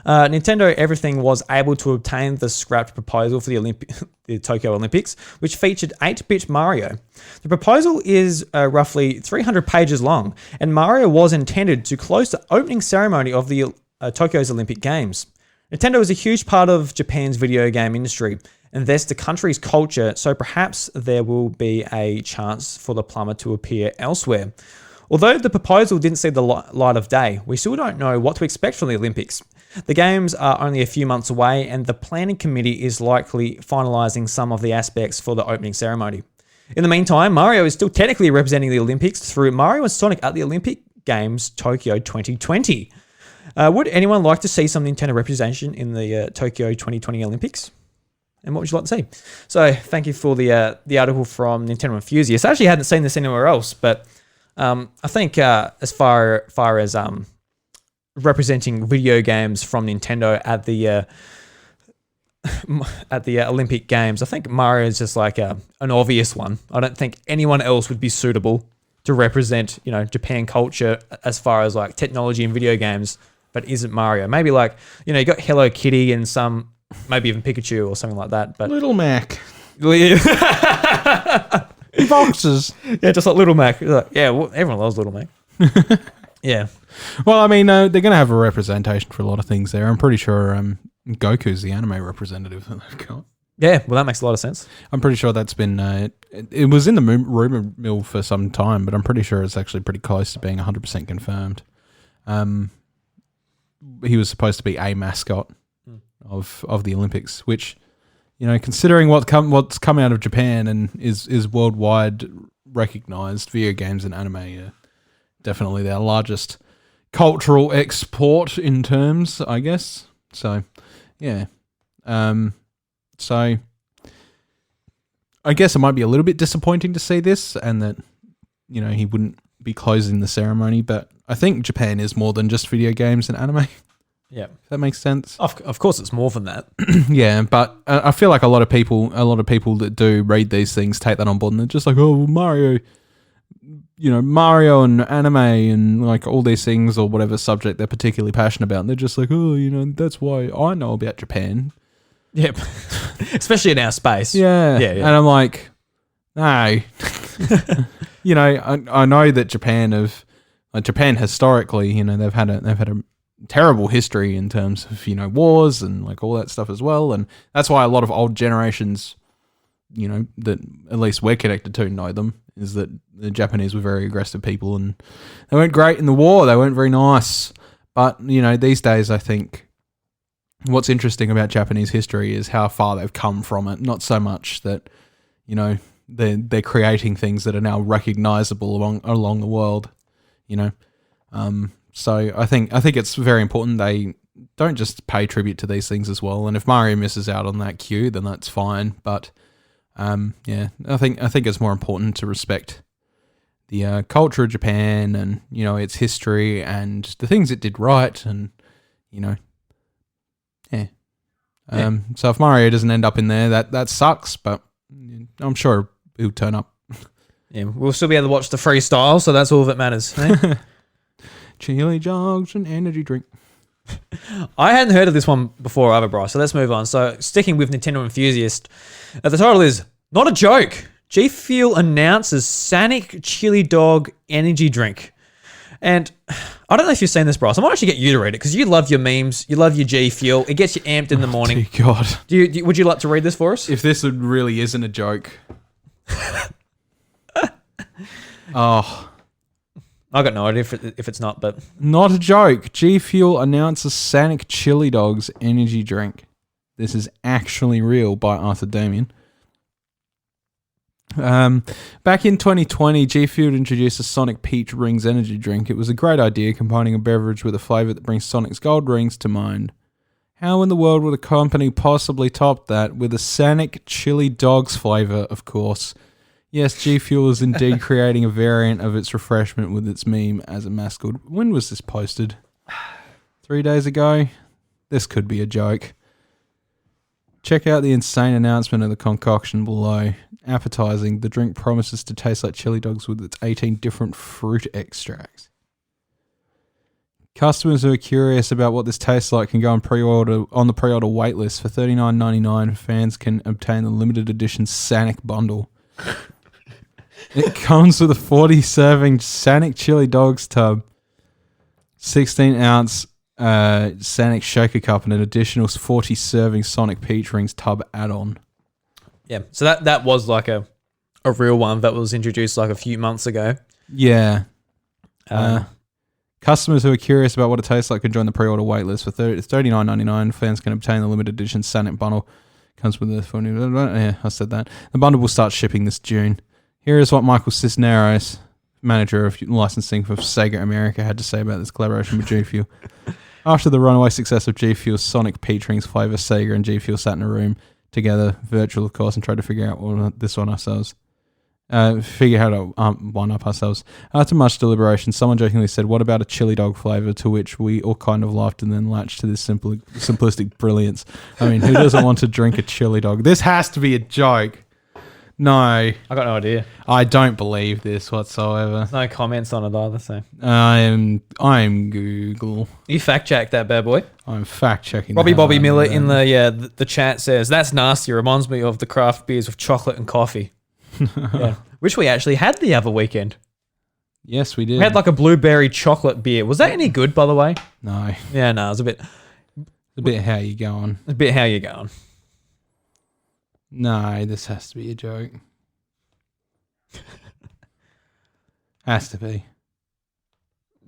Nintendo Everything was able to obtain the scrapped proposal for the Tokyo Olympics, which featured 8-bit Mario. The proposal is roughly 300 pages long, and Mario was intended to close the opening ceremony of the Tokyo's Olympic Games. Nintendo is a huge part of Japan's video game industry, and thus the country's culture, so perhaps there will be a chance for the plumber to appear elsewhere. Although the proposal didn't see the light of day, we still don't know what to expect from the Olympics. The Games are only a few months away, and the planning committee is likely finalising some of the aspects for the opening ceremony. In the meantime, Mario is still technically representing the Olympics through Mario and Sonic at the Olympic Games Tokyo 2020. Would anyone like to see some Nintendo representation in the Tokyo 2020 Olympics? And what would you like to see? So thank you for the article from Nintendo Enthusiast. I actually hadn't seen this anywhere else, but I think as far as representing video games from Nintendo at the Olympic Games, I think Mario is just like an obvious one. I don't think anyone else would be suitable to represent, Japan culture as far as like technology and video games but isn't Mario. Maybe like, you know, you got Hello Kitty and some, maybe even Pikachu or something like that. But Little Mac. yeah, Boxes. just like Little Mac. Yeah, well, everyone loves Little Mac. Yeah. Well, I mean, they're going to have a representation for a lot of things there. I'm pretty sure Goku's the anime representative that they've got. Yeah, well, that makes a lot of sense. I'm pretty sure that's been... it was in the rumor mill for some time, but I'm pretty sure it's actually pretty close to being 100% confirmed. He was supposed to be a mascot of the Olympics, which, you know, considering what's come out of Japan and is worldwide recognized, video games and anime are definitely their largest cultural export in terms, I guess. So, yeah. So, I guess it might be a little bit disappointing to see this and that, you know, he wouldn't be closing the ceremony, but I think Japan is more than just video games and anime. Yeah. If that makes sense. Of course it's more than that. Yeah, but I feel like a lot of people that do read these things take that on board and they're just like, oh, Mario, you know, Mario and anime and like all these things or whatever subject they're particularly passionate about. And they're just like, oh, you know, that's why I know about Japan. Yep. Especially in our space. Yeah. Yeah. And I'm like, no. You know, I know that Japan historically, you know, they've had a terrible history in terms of, you know, wars and like all that stuff as well. And that's why a lot of old generations, you know, that at least we're connected to know them, is that the Japanese were very aggressive people and they weren't great in the war. They weren't very nice. But, you know, these days I think what's interesting about Japanese history is how far they've come from it. Not so much that, you know, they're creating things that are now recognizable along the world, you know. So I think it's very important they don't just pay tribute to these things as well. And if Mario misses out on that cue, then that's fine. But yeah, I think it's more important to respect the culture of Japan and, you know, its history and the things it did right, and, you know, yeah. So if Mario doesn't end up in there, that sucks. But I'm sure he'll turn up. Yeah, we'll still be able to watch the freestyle, so that's all that matters. Eh? Chili dogs and energy drink. I hadn't heard of this one before either, Bryce, so let's move on. So sticking with Nintendo Enthusiast, the title is Not a Joke. G Fuel announces Sonic Chili Dog energy drink. And I don't know if you've seen this, Bryce. I might actually get you to read it because you love your memes. You love your G Fuel. It gets you amped in the morning. Dear God. Would you like to read this for us? If this really isn't a joke. Oh. I got no idea if it's not, but... Not a joke. G Fuel announces Sonic Chili Dogs energy drink. This is actually real by Arthur Damien. Back in 2020, G Fuel introduced a Sonic Peach Rings energy drink. It was a great idea, combining a beverage with a flavour that brings Sonic's gold rings to mind. How in the world would a company possibly top that with a Sonic Chili Dogs flavour, of course? Yes, G Fuel is indeed creating a variant of its refreshment with its meme as a mascot. When was this posted? 3 days ago? This could be a joke. Check out the insane announcement of the concoction below. Appetizing, the drink promises to taste like chili dogs with its 18 different fruit extracts. Customers who are curious about what this tastes like can go on the pre-order waitlist. For $39.99, fans can obtain the limited edition Sonic bundle. It comes with a 40-serving Sonic Chili Dogs tub, 16-ounce Sonic Shaker Cup, and an additional 40-serving Sonic Peach Rings tub add-on. Yeah, so that was like a real one that was introduced like a few months ago. Yeah. Customers who are curious about what it tastes like can join the pre-order waitlist. For $39.99, fans can obtain the limited edition Sonic bundle. Comes with yeah, I said that. The bundle will start shipping this June. Here is what Michael Cisneros, manager of licensing for Sega America, had to say about this collaboration with G Fuel. After the runaway success of G Fuel's Sonic Peach Rings flavor, Sega and G Fuel sat in a room together, virtual of course, and tried to figure out this one ourselves. Figure how to one up ourselves. After much deliberation, someone jokingly said, "What about a chili dog flavor?" To which we all kind of laughed and then latched to this simplistic brilliance. I mean, who doesn't want to drink a chili dog? This has to be a joke. No, I got no idea. I don't believe this whatsoever. No comments on it either. So I'm Google. you fact check that bad boy. I'm fact checking. Robbie Bobby Miller in the chat says that's nasty. Reminds me of the craft beers with chocolate and coffee. Yeah, which we actually had the other weekend. Yes, we did. We had like a blueberry chocolate beer. Was that any good, by the way? No, Yeah, no, it was a bit how you going? how you going. No, this has to be a joke. Has to be.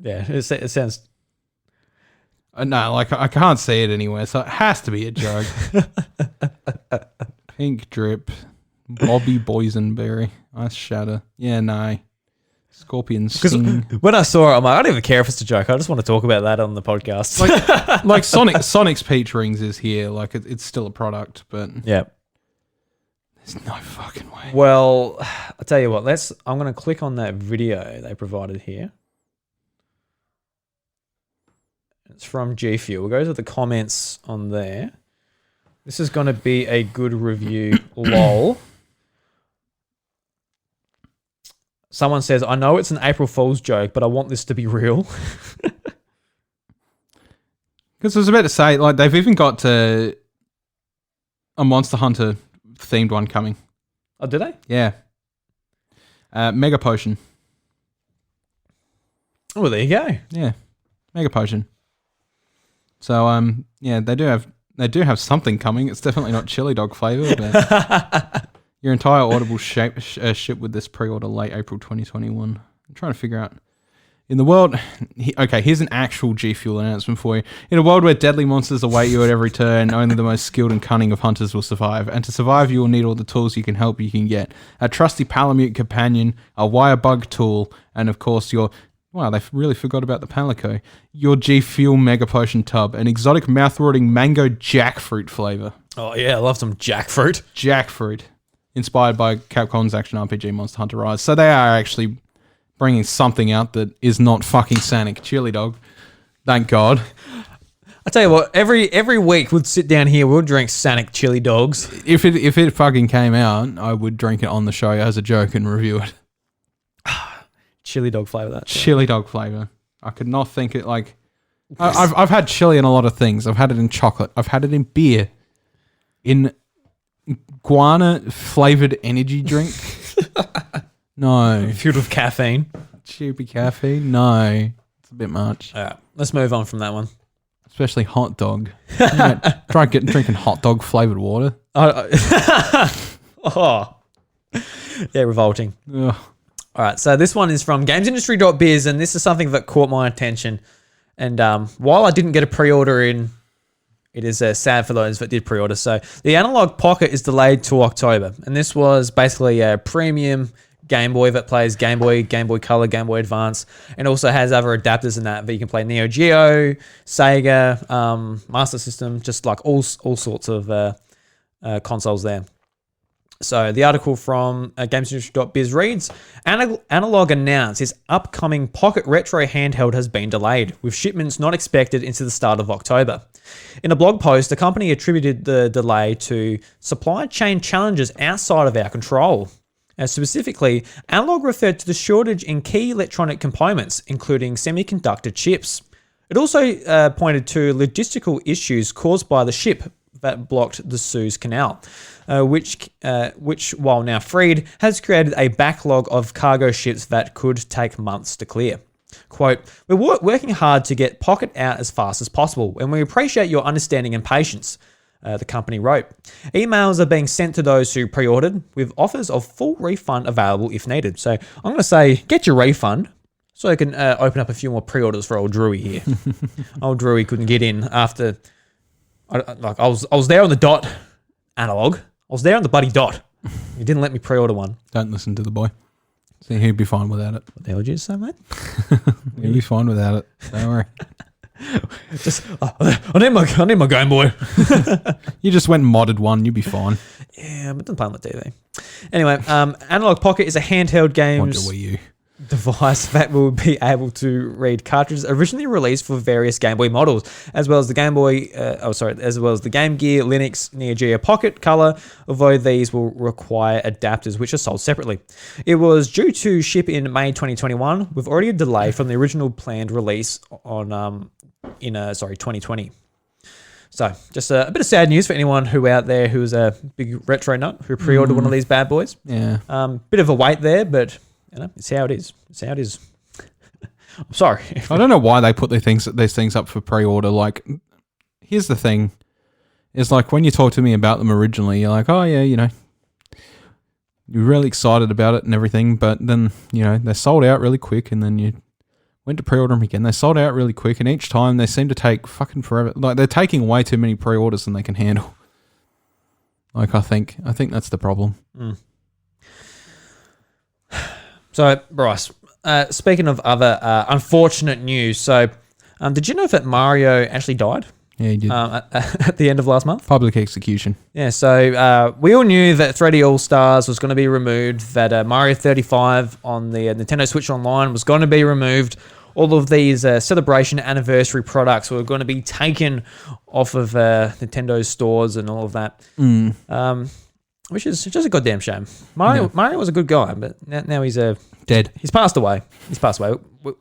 Yeah, it sounds. No, like I can't see it anywhere, so it has to be a joke. Pink drip, Bobby Boysenberry, Ice Shatter. Yeah, no. Scorpion Sting. When I saw it, I'm like, I don't even care if it's a joke. I just want to talk about that on the podcast. Like Sonic's Peach Rings is here. Like it's still a product, but yeah. there's no fucking way. Well, I'll tell you what. I'm going to click on that video they provided here. It's from G Fuel. We'll go to the comments on there. This is going to be a good review. Lol. Someone says, I know it's an April Fool's joke, but I want this to be real. Because I was about to say, like, they've even got a Monster Hunter themed one coming. Oh, did they? Yeah. Mega Potion. Oh, well, there you go. Yeah. Mega Potion. So, yeah, they do have something coming. It's definitely not chili dog flavor, but your entire Audible ship with this pre-order late April 2021. I'm trying to figure out. In the world... Okay, here's an actual G Fuel announcement for you. In a world where deadly monsters await you at every turn, only the most skilled and cunning of hunters will survive. And to survive, you will need all the tools you can get. A trusty Palamute companion, a wire bug tool, and of course your... Wow, they really forgot about the Palico. Your G Fuel Mega Potion tub, an exotic mouth-watering mango jackfruit flavor. Oh, yeah, I love some jackfruit. Jackfruit. Inspired by Capcom's action RPG Monster Hunter Rise. So they are actually bringing something out that is not fucking Sonic Chili Dog. Thank God. I tell you what, every week we'd sit down here, we'll drink Sonic Chili Dogs. If it fucking came out, I would drink it on the show as a joke and review it. Chili dog flavor, that. Chili dog flavor. I could not think it like... I've had chili in a lot of things. I've had it in chocolate. I've had it in beer. In guana flavored energy drink. No. Filled with caffeine. Cheapy caffeine? No. It's a bit much. All right, let's move on from that one. Especially hot dog. Try drinking hot dog flavored water. Oh. Yeah, revolting. Ugh. All right, so this one is from gamesindustry.biz, and this is something that caught my attention. And while I didn't get a pre-order in, it is sad for those that did pre-order. So the Analog Pocket is delayed to October, and this was basically a premium Game Boy that plays Game Boy, Game Boy Color, Game Boy Advance, and also has other adapters in that you can play Neo Geo, Sega, Master System, just like all sorts of consoles there. So the article from gamesindustry.biz reads, Analog announced its upcoming Pocket Retro handheld has been delayed, with shipments not expected until the start of October. In a blog post, the company attributed the delay to supply chain challenges outside of our control. Specifically, Analog referred to the shortage in key electronic components, including semiconductor chips. It also pointed to logistical issues caused by the ship that blocked the Suez Canal, which, while now freed, has created a backlog of cargo ships that could take months to clear. Quote, we're working hard to get Pocket out as fast as possible, and we appreciate your understanding and patience, the company wrote. Emails are being sent to those who pre-ordered, with offers of full refund available if needed. So I'm going to say, get your refund, so I can open up a few more pre-orders for old Drewy here. Old Drewy couldn't get in after... I was there on the dot, Analog. I was there on the bloody dot. You didn't let me pre-order one. Don't listen to the boy. See, he'd be fine without it. What the hell did you say, mate? He'd be fine without it. Don't worry. Just, I need my Game Boy. You just went and modded one. You'd be fine. Yeah, but didn't play on the TV. Anyway, Analog Pocket is a handheld games device that will be able to read cartridges originally released for various Game Boy models, as well as the Game Gear, Linux, Neo Geo Pocket Color, although these will require adapters which are sold separately. It was due to ship in May 2021, with already a delay from the original planned release on 2020. So, just a bit of sad news for anyone who out there who's a big retro nut who pre-ordered one of these bad boys. Yeah. Bit of a wait there, but it's how it is. It's how it is. I'm sorry. I don't know why they put these things up for pre-order. Like, here's the thing: is like when you talk to me about them originally, you're like, oh yeah, you're really excited about it and everything, but then they're sold out really quick, and then you went to pre-order them again. They sold out really quick, and each time they seem to take fucking forever. Like, they're taking way too many pre-orders than they can handle. Like, I think that's the problem. So, Bryce, speaking of other unfortunate news, so did you know that Mario actually died? Yeah, he did. At the end of last month? Public execution. Yeah, so we all knew that 3D All-Stars was going to be removed, that Mario 35 on the Nintendo Switch Online was going to be removed. All of these celebration anniversary products were going to be taken off of Nintendo's stores and all of that. Which is just a goddamn shame. Mario was a good guy, but now he's dead. He's passed away. The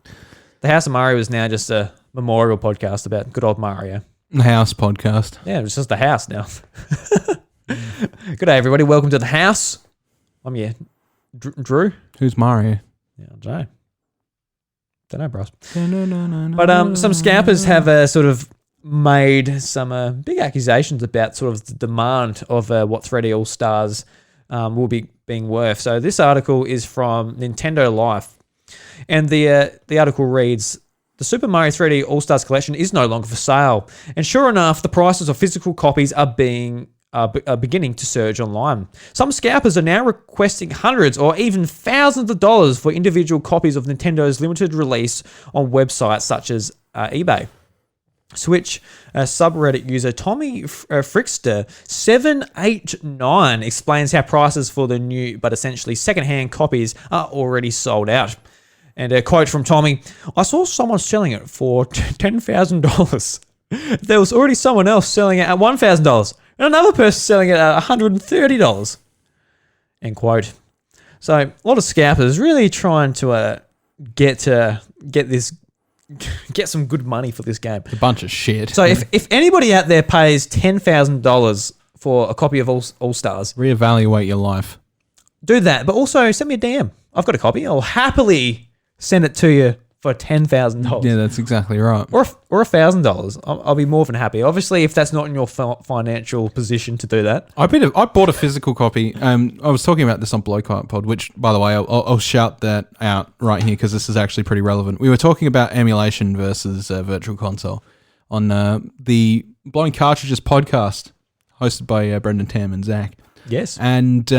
House of Mario is now just a memorial podcast about good old Mario. The House podcast. Yeah, it's just the house now. Good day, everybody. Welcome to the house. I'm here. Drew? Who's Mario? Yeah, I don't know, bros. But some scalpers have sort of made some big accusations about sort of the demand of what 3D All-Stars will be being worth. So this article is from Nintendo Life, and the article reads, "The Super Mario 3D All-Stars collection is no longer for sale, and sure enough, the prices of physical copies are beginning to surge online. Some scalpers are now requesting hundreds or even thousands of dollars for individual copies of Nintendo's limited release on websites such as eBay." Switch subreddit user Tommy Frickster 789 explains how prices for the new but essentially secondhand copies are already sold out. And a quote from Tommy: "I saw someone selling it for $10,000. There was already someone else selling it at $1,000 and another person selling it at $130. End quote. So a lot of scalpers really trying to get some good money for this game. A bunch of shit. So if anybody out there pays $10,000 for a copy of All Stars, reevaluate your life. Do that, but also send me a DM. I've got a copy. I'll happily send it to you for $10,000. Yeah, that's exactly right. Or $1,000. I'll be more than happy. Obviously, if that's not in your financial position to do that. I bought a physical copy. I was talking about this on Blowkite Pod, which, by the way, I'll shout that out right here because this is actually pretty relevant. We were talking about emulation versus virtual console on the Blowing Cartridges podcast hosted by Brendan Tam and Zach. Yes. And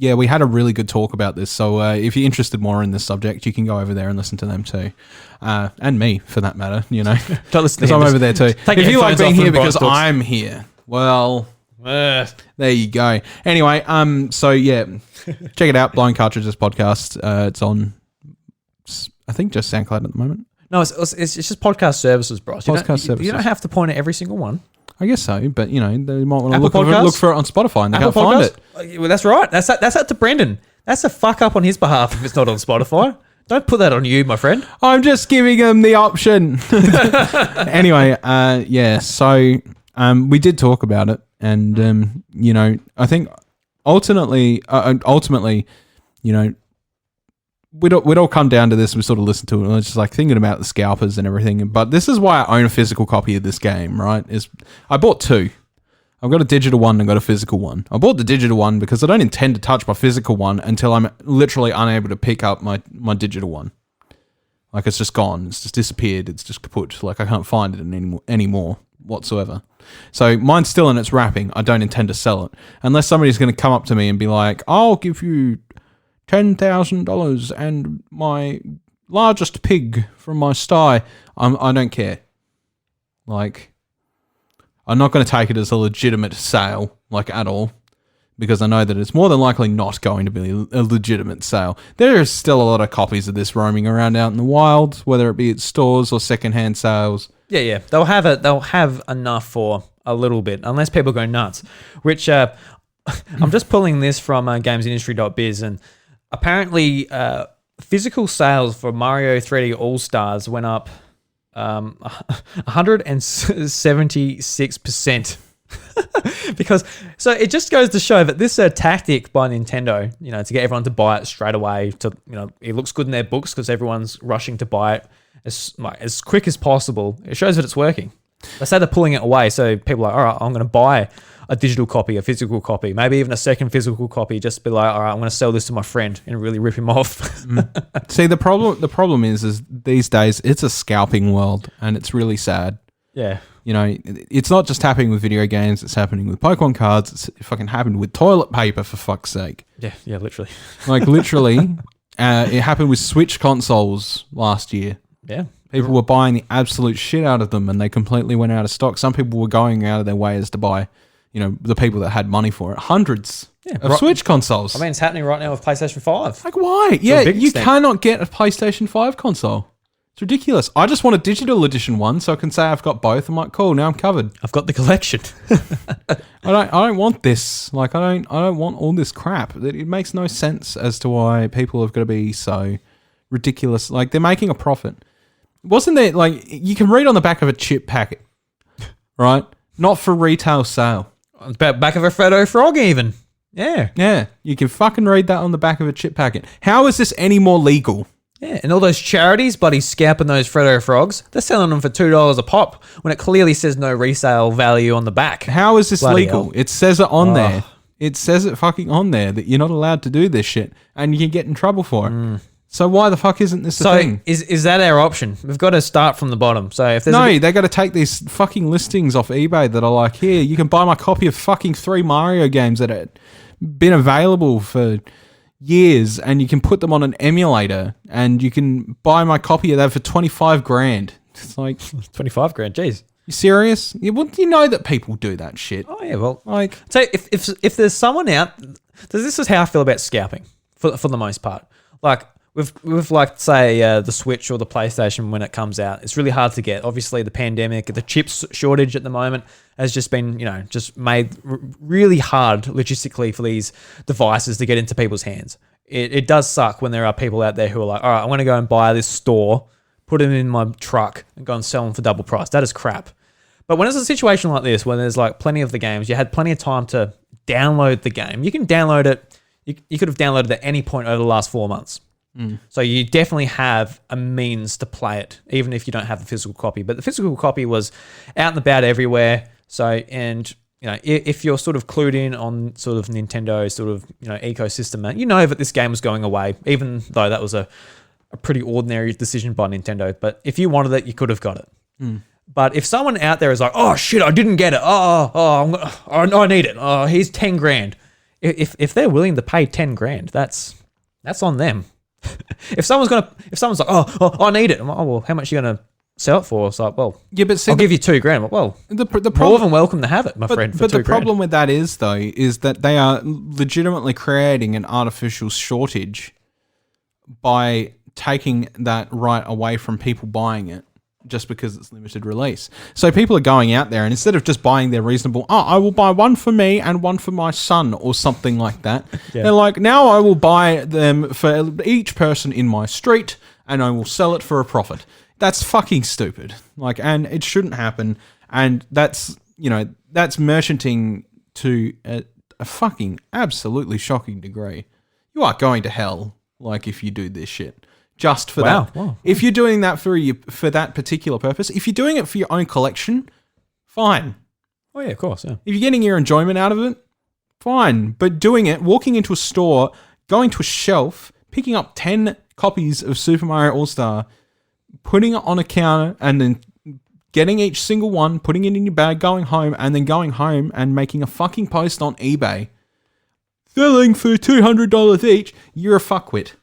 yeah, we had a really good talk about this. So if you're interested more in this subject, you can go over there and listen to them too. And me, for that matter, Don't listen to because I'm over there too. Take If your you like headphones being off here and because Bryce talks. I'm here, well, there you go. Anyway, so yeah, check it out, Blowing Cartridges podcast. It's on, I think, just SoundCloud at the moment. No, it's just podcast services, bro. Services. You don't have to point at every single one. I guess so, but they might want to Apple Podcasts? look for it on Spotify and they Apple can't find it. Well, that's right. That's up to Brendan. That's a fuck up on his behalf if it's not on Spotify. Don't put that on you, my friend. I'm just giving them the option. Anyway, yeah, so we did talk about it, and I think ultimately, we'd all come down to this. We sort of listened to it, and it's just like thinking about the scalpers and everything. But this is why I own a physical copy of this game, right? I bought two. I've got a digital one and got a physical one. I bought the digital one because I don't intend to touch my physical one until I'm literally unable to pick up my digital one. Like, it's just gone. It's just disappeared. It's just kaput. Like, I can't find it anymore whatsoever. So mine's still in its wrapping. I don't intend to sell it. Unless somebody's going to come up to me and be like, I'll give you $10,000 and my largest pig from my sty. I don't care. Like, I'm not going to take it as a legitimate sale, like, at all. because I know that it's more than likely not going to be a legitimate sale. There is still a lot of copies of this roaming around out in the wild, whether it be at stores or secondhand sales. Yeah. They'll have enough for a little bit, unless people go nuts. Which I'm just pulling this from gamesindustry.biz, and apparently physical sales for Mario 3D All Stars went up 176%. Because so it just goes to show that this tactic by Nintendo, to get everyone to buy it straight away, to it looks good in their books because everyone's rushing to buy it as quick as possible. It shows that it's working. They say they're pulling it away, so people are like, all right, I'm going to buy a digital copy, a physical copy, maybe even a second physical copy. Just be like, all right, I'm going to sell this to my friend and really rip him off. See, the problem is these days it's a scalping world, and it's really sad. Yeah. It's not just happening with video games, it's happening with Pokemon cards, it fucking happened with toilet paper, for fuck's sake. Yeah, literally. Like, literally, it happened with Switch consoles last year. Yeah. People were buying the absolute shit out of them, and they completely went out of stock. Some people were going out of their ways to buy, the people that had money for it, hundreds of Switch consoles. I mean, it's happening right now with PlayStation 5. Like, why? Yeah, you cannot get a PlayStation 5 console. It's ridiculous. I just want a digital edition one so I can say I've got both. I'm like, cool, now I'm covered. I've got the collection. I don't want this. Like, I don't want all this crap. It makes no sense as to why people have got to be so ridiculous. Like, they're making a profit. Wasn't there, like, you can read on the back of a chip packet, right? Not for retail sale. On the back of a Frodo Frog even. Yeah. Yeah, you can fucking read that on the back of a chip packet. How is this any more legal? Yeah, and all those charities bloody scalping those Frodo Frogs, they're selling them for $2 a pop when it clearly says no resale value on the back. How is this Bloody legal? hell. It says it on there. It says it fucking on there that you're not allowed to do this shit, and you can get in trouble for it. So why the fuck isn't this a thing? Is that our option? We've got to start from the bottom. So if there's they got to take these fucking listings off eBay that are like, here, you can buy my copy of fucking 3 Mario games that have been available for years, and you can put them on an emulator, and you can buy my copy of that for 25 grand. It's like 25 grand, jeez. You serious? You know that people do that shit. Oh yeah, well, like, so if there's someone out, this is how I feel about scalping for the most part. Like with like say the Switch or the PlayStation when it comes out, it's really hard to get. Obviously, the pandemic, the chips shortage at the moment has just been just made really hard logistically for these devices to get into people's hands. It does suck when there are people out there who are like, all right, I'm going to go and buy this store, put them in my truck, and go and sell them for double price. That is crap. But when it's a situation like this, when there's like plenty of the games, you had plenty of time to download the game. You can download it. You could have downloaded it at any point over the last 4 months. So you definitely have a means to play it, even if you don't have the physical copy. But the physical copy was out and about everywhere. So, and if you're sort of clued in on sort of Nintendo sort of ecosystem, that this game was going away, even though that was a pretty ordinary decision by Nintendo. But if you wanted it, you could have got it. But if someone out there is like, oh shit, I didn't get it. I need it. Oh, here's 10 grand. If they're willing to pay 10 grand, that's on them. If someone's like, oh, I need it. I'm like, oh, well, how much are you going to sell it for? It's like, well, yeah, but see, I'll give you 2 grand. I'm like, well, the more than welcome to have it, my friend, for 2 grand. But the problem with that is that they are legitimately creating an artificial shortage by taking that right away from people buying it just because it's limited release. So people are going out there, and instead of just buying their reasonable, I will buy one for me and one for my son or something like that. Yeah. They're like, now I will buy them for each person in my street and I will sell it for a profit. That's fucking stupid. Like, and it shouldn't happen. And that's merchanting to a fucking absolutely shocking degree. You are going to hell, like, if you do this shit. Just for that. Wow. If you're doing that for that particular purpose, if you're doing it for your own collection, fine. Oh yeah, of course. Yeah. If you're getting your enjoyment out of it, fine. But doing it, walking into a store, going to a shelf, picking up 10 copies of Super Mario All-Star, putting it on a counter, and then getting each single one, putting it in your bag, going home, and then going home and making a fucking post on eBay, selling for $200 each, you're a fuckwit.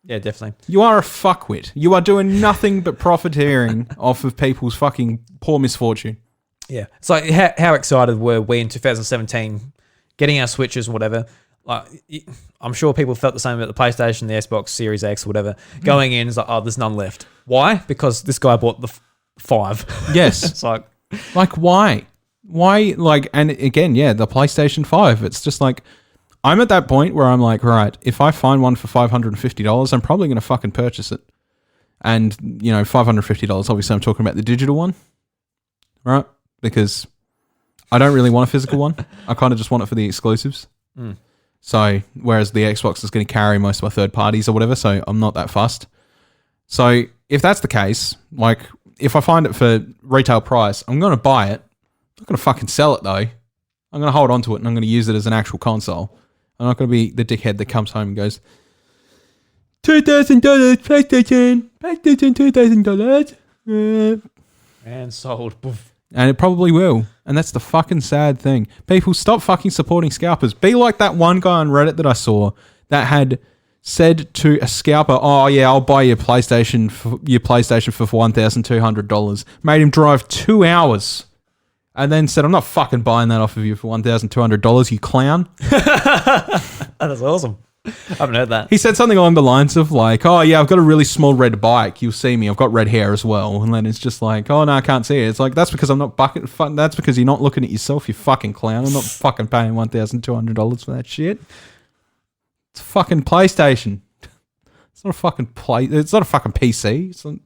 Yeah, definitely. You are a fuckwit. You are doing nothing but profiteering off of people's fucking poor misfortune. Yeah. So how excited were we in 2017 getting our Switches and whatever. Like, I'm sure people felt the same about the PlayStation, the Xbox Series X, or whatever. Going in, it's like, oh, there's none left. Why? Because this guy bought the 5. Yes. It's like why? Why? Like, and again, yeah, the PlayStation 5. It's just like, I'm at that point where I'm like, right, if I find one for $550, I'm probably going to fucking purchase it. And, you know, $550, obviously I'm talking about the digital one, right? Because I don't really want a physical one. I kind of just want it for the exclusives. So, whereas the Xbox is going to carry most of my third parties or whatever, so I'm not that fussed. So, if that's the case, like, if I find it for retail price, I'm going to buy it. I'm not going to fucking sell it, though. I'm going to hold on to it, and I'm going to use it as an actual console. I'm not going to be the dickhead that comes home and goes, $2,000 PlayStation $2,000. and sold. Poof. And it probably will. And that's the fucking sad thing. People, stop fucking supporting scalpers. Be like that one guy on Reddit that I saw that had said to a scalper, oh yeah, I'll buy your PlayStation for $1,200. Made him drive 2 hours. And then said, I'm not fucking buying that off of you for $1,200, you clown. That's awesome. I haven't heard that. He said something along the lines of like, oh yeah, I've got a really small red bike. You'll see me. I've got red hair as well. And then it's just like, oh no, I can't see it. It's like, that's because I'm not that's because you're not looking at yourself, you fucking clown. I'm not fucking paying $1,200 for that shit. It's a fucking PlayStation. It's not a fucking it's not a fucking PC. It's not,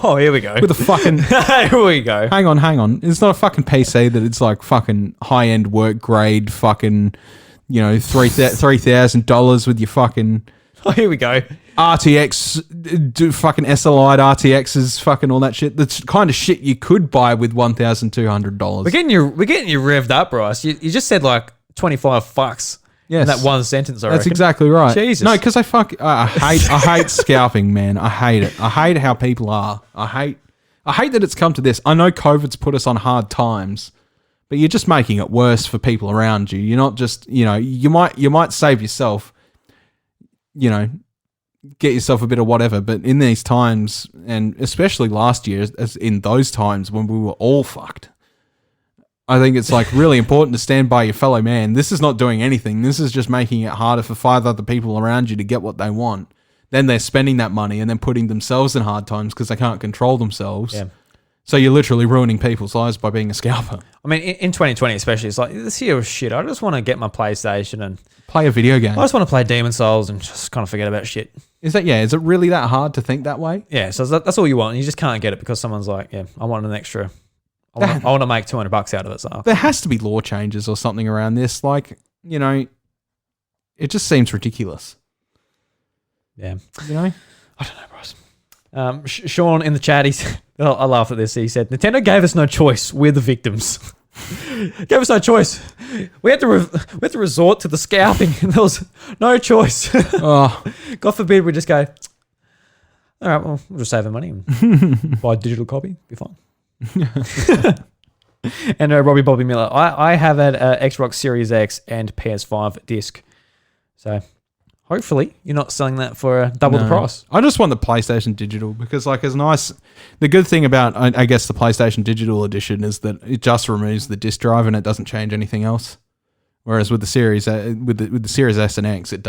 Oh, here we go. with a fucking Here we go. hang on. It's not a fucking PC that it's like fucking high-end work grade fucking, you know, $3,000 with your fucking Oh, here we go. RTX, fucking SLI RTXs, fucking all that shit. That's kind of shit you could buy with $1,200. We're getting you revved up, Bryce. You just said like 25 fucks in that one sentence. I That's reckon. exactly right. Jesus. No, because I hate scalping, man. I hate it. I hate how people are. I hate that it's come to this. I know COVID's put us on hard times, but you're just making it worse for people around you. You're not just, you know, you might save yourself, you know, get yourself a bit of whatever. But in these times, and especially last year, as in those times when we were all fucked, I think it's like really important to stand by your fellow man. This is not doing anything. This is just making it harder for 5 other people around you to get what they want. Then they're spending that money and then putting themselves in hard times because they can't control themselves. Yeah. So you're literally ruining people's lives by being a scalper. I mean, in 2020 especially, it's like, this year was shit. I just want to get my PlayStation and Play a video game. I just want to play Demon Souls and just kind of forget about shit. Is it really that hard to think that way? Yeah, so that's all you want. And you just can't get it because someone's like, yeah, I want an extra. I want to make $200 out of it. So There has to be law changes or something around this. Like, you know, it just seems ridiculous. yeah, You know? I don't know, Bryce. Sean in the chat, I laugh at this. He said, Nintendo gave us no choice. We're the victims. Gave us no choice. We had to resort to the scalping, and there was no choice. Oh, God forbid we just go, all right, well, we'll just save the money and buy a digital copy. Be fine. And Robbie Bobby Miller, I have an Xbox Series X and PS5 disc. So hopefully you're not selling that for double the price. I just want the PlayStation Digital because, like, it's nice. The good thing about, I guess, the PlayStation Digital Edition is that it just removes the disc drive and it doesn't change anything else. Whereas with the Series, with the Series S and X, it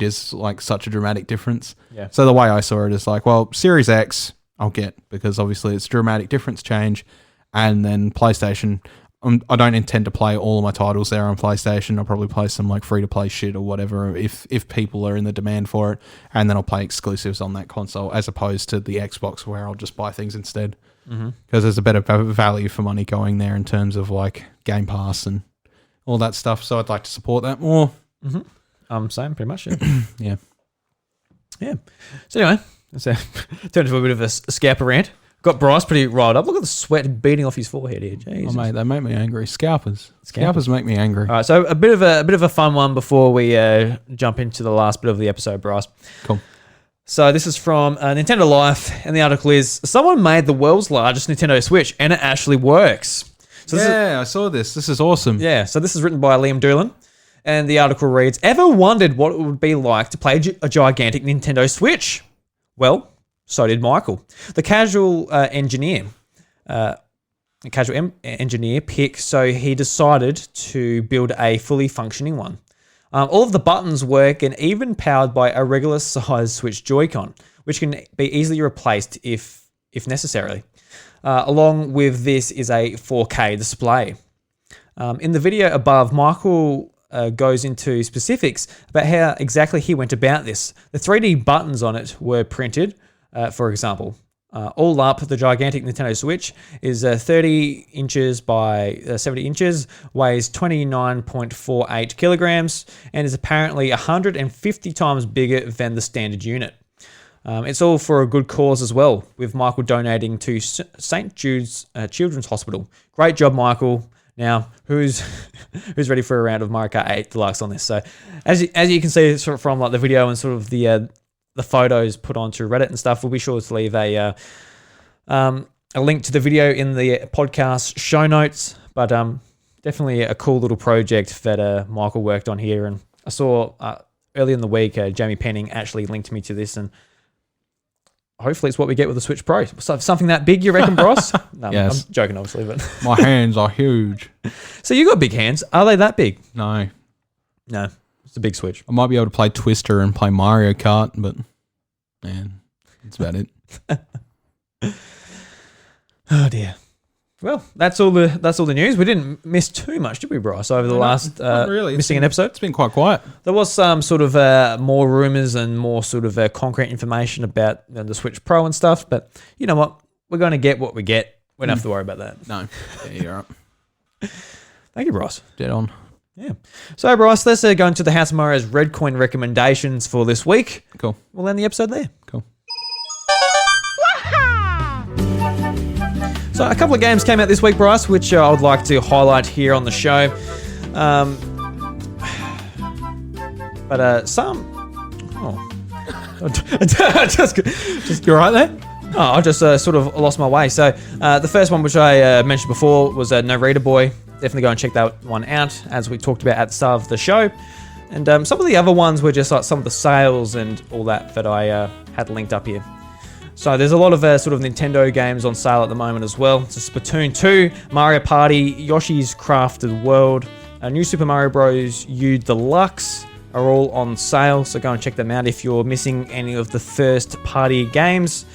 is like such a dramatic difference. Yeah. So the way I saw it is like, well, Series X I'll get because obviously it's dramatic difference change, and then PlayStation. I don't intend to play all of my titles there on PlayStation. I'll probably play some like free to play shit or whatever if people are in the demand for it, and then I'll play exclusives on that console as opposed to the Xbox where I'll just buy things instead because there's a better value for money going there in terms of like Game Pass and all that stuff. So I'd like to support that more. Same, pretty much. Yeah. Yeah. Yeah. So anyway, turned into a bit of a scalper rant. Got Bryce pretty riled up. Look at the sweat beating off his forehead here. Jesus. Oh mate, they make me angry. Scalpers make me angry. All right, so a bit of a fun one before we jump into the last bit of the episode, Bryce. Cool. So this is from Nintendo Life, and the article is, someone made the world's largest Nintendo Switch, and it actually works. So I saw this. This is awesome. Yeah, so this is written by Liam Doolan, and the article reads, ever wondered what it would be like to play a gigantic Nintendo Switch? Well, so did Michael. The casual engineer a casual engineer pick, so he decided to build a fully functioning one. All of the buttons work and even powered by a regular size Switch Joy-Con, which can be easily replaced if necessary. Along with this is a 4K display. In the video above, Michael goes into specifics about how exactly he went about this. The 3D buttons on it were printed, for example. All up, the gigantic Nintendo Switch is 30 inches by 70 inches, weighs 29.48 kilograms, and is apparently 150 times bigger than the standard unit. It's all for a good cause as well, with Michael donating to St. Jude's Children's Hospital. Great job, Michael. Now, who's ready for a round of Mario Kart 8 Deluxe on this? So, as you can see sort of from like the video and sort of the photos put onto Reddit and stuff, we'll be sure to leave a link to the video in the podcast show notes. But definitely a cool little project that Michael worked on here. And I saw early in the week, Jamie Penning actually linked me to this, and hopefully it's what we get with the Switch Pro. So something that big, you reckon, Bros? No, Yes. I'm joking, obviously. But My hands are huge. So you got big hands. Are they that big? No. No. It's a big Switch. I might be able to play Twister and play Mario Kart, but man, that's about it. Oh dear. Well, that's all the news. We didn't miss too much, did we, Bryce? Over the last Not really. missing an episode. It's been quite quiet. There was some sort of more rumors and more sort of concrete information about the Switch Pro and stuff. But you know what? We're going to get what we get. We don't have to worry about that. No. Yeah, you're up. Thank you, Bryce. Dead on. Yeah. So, Bryce, let's go into the House of Mario's Red Coin recommendations for this week. Cool. We'll end the episode there. Cool. So, a couple of games came out this week, Bryce, which I would like to highlight here on the show. But some... Oh. just You all right there? Oh, I just sort of lost my way. So the first one, which I mentioned before, was Narita Boy. Definitely go and check that one out, as we talked about at the start of the show. And some of the other ones were just like some of the sales and all that I had linked up here. So there's a lot of sort of Nintendo games on sale at the moment as well. So Splatoon 2, Mario Party, Yoshi's Crafted World, New Super Mario Bros. U Deluxe are all on sale. So go and check them out if you're missing any of the first party games.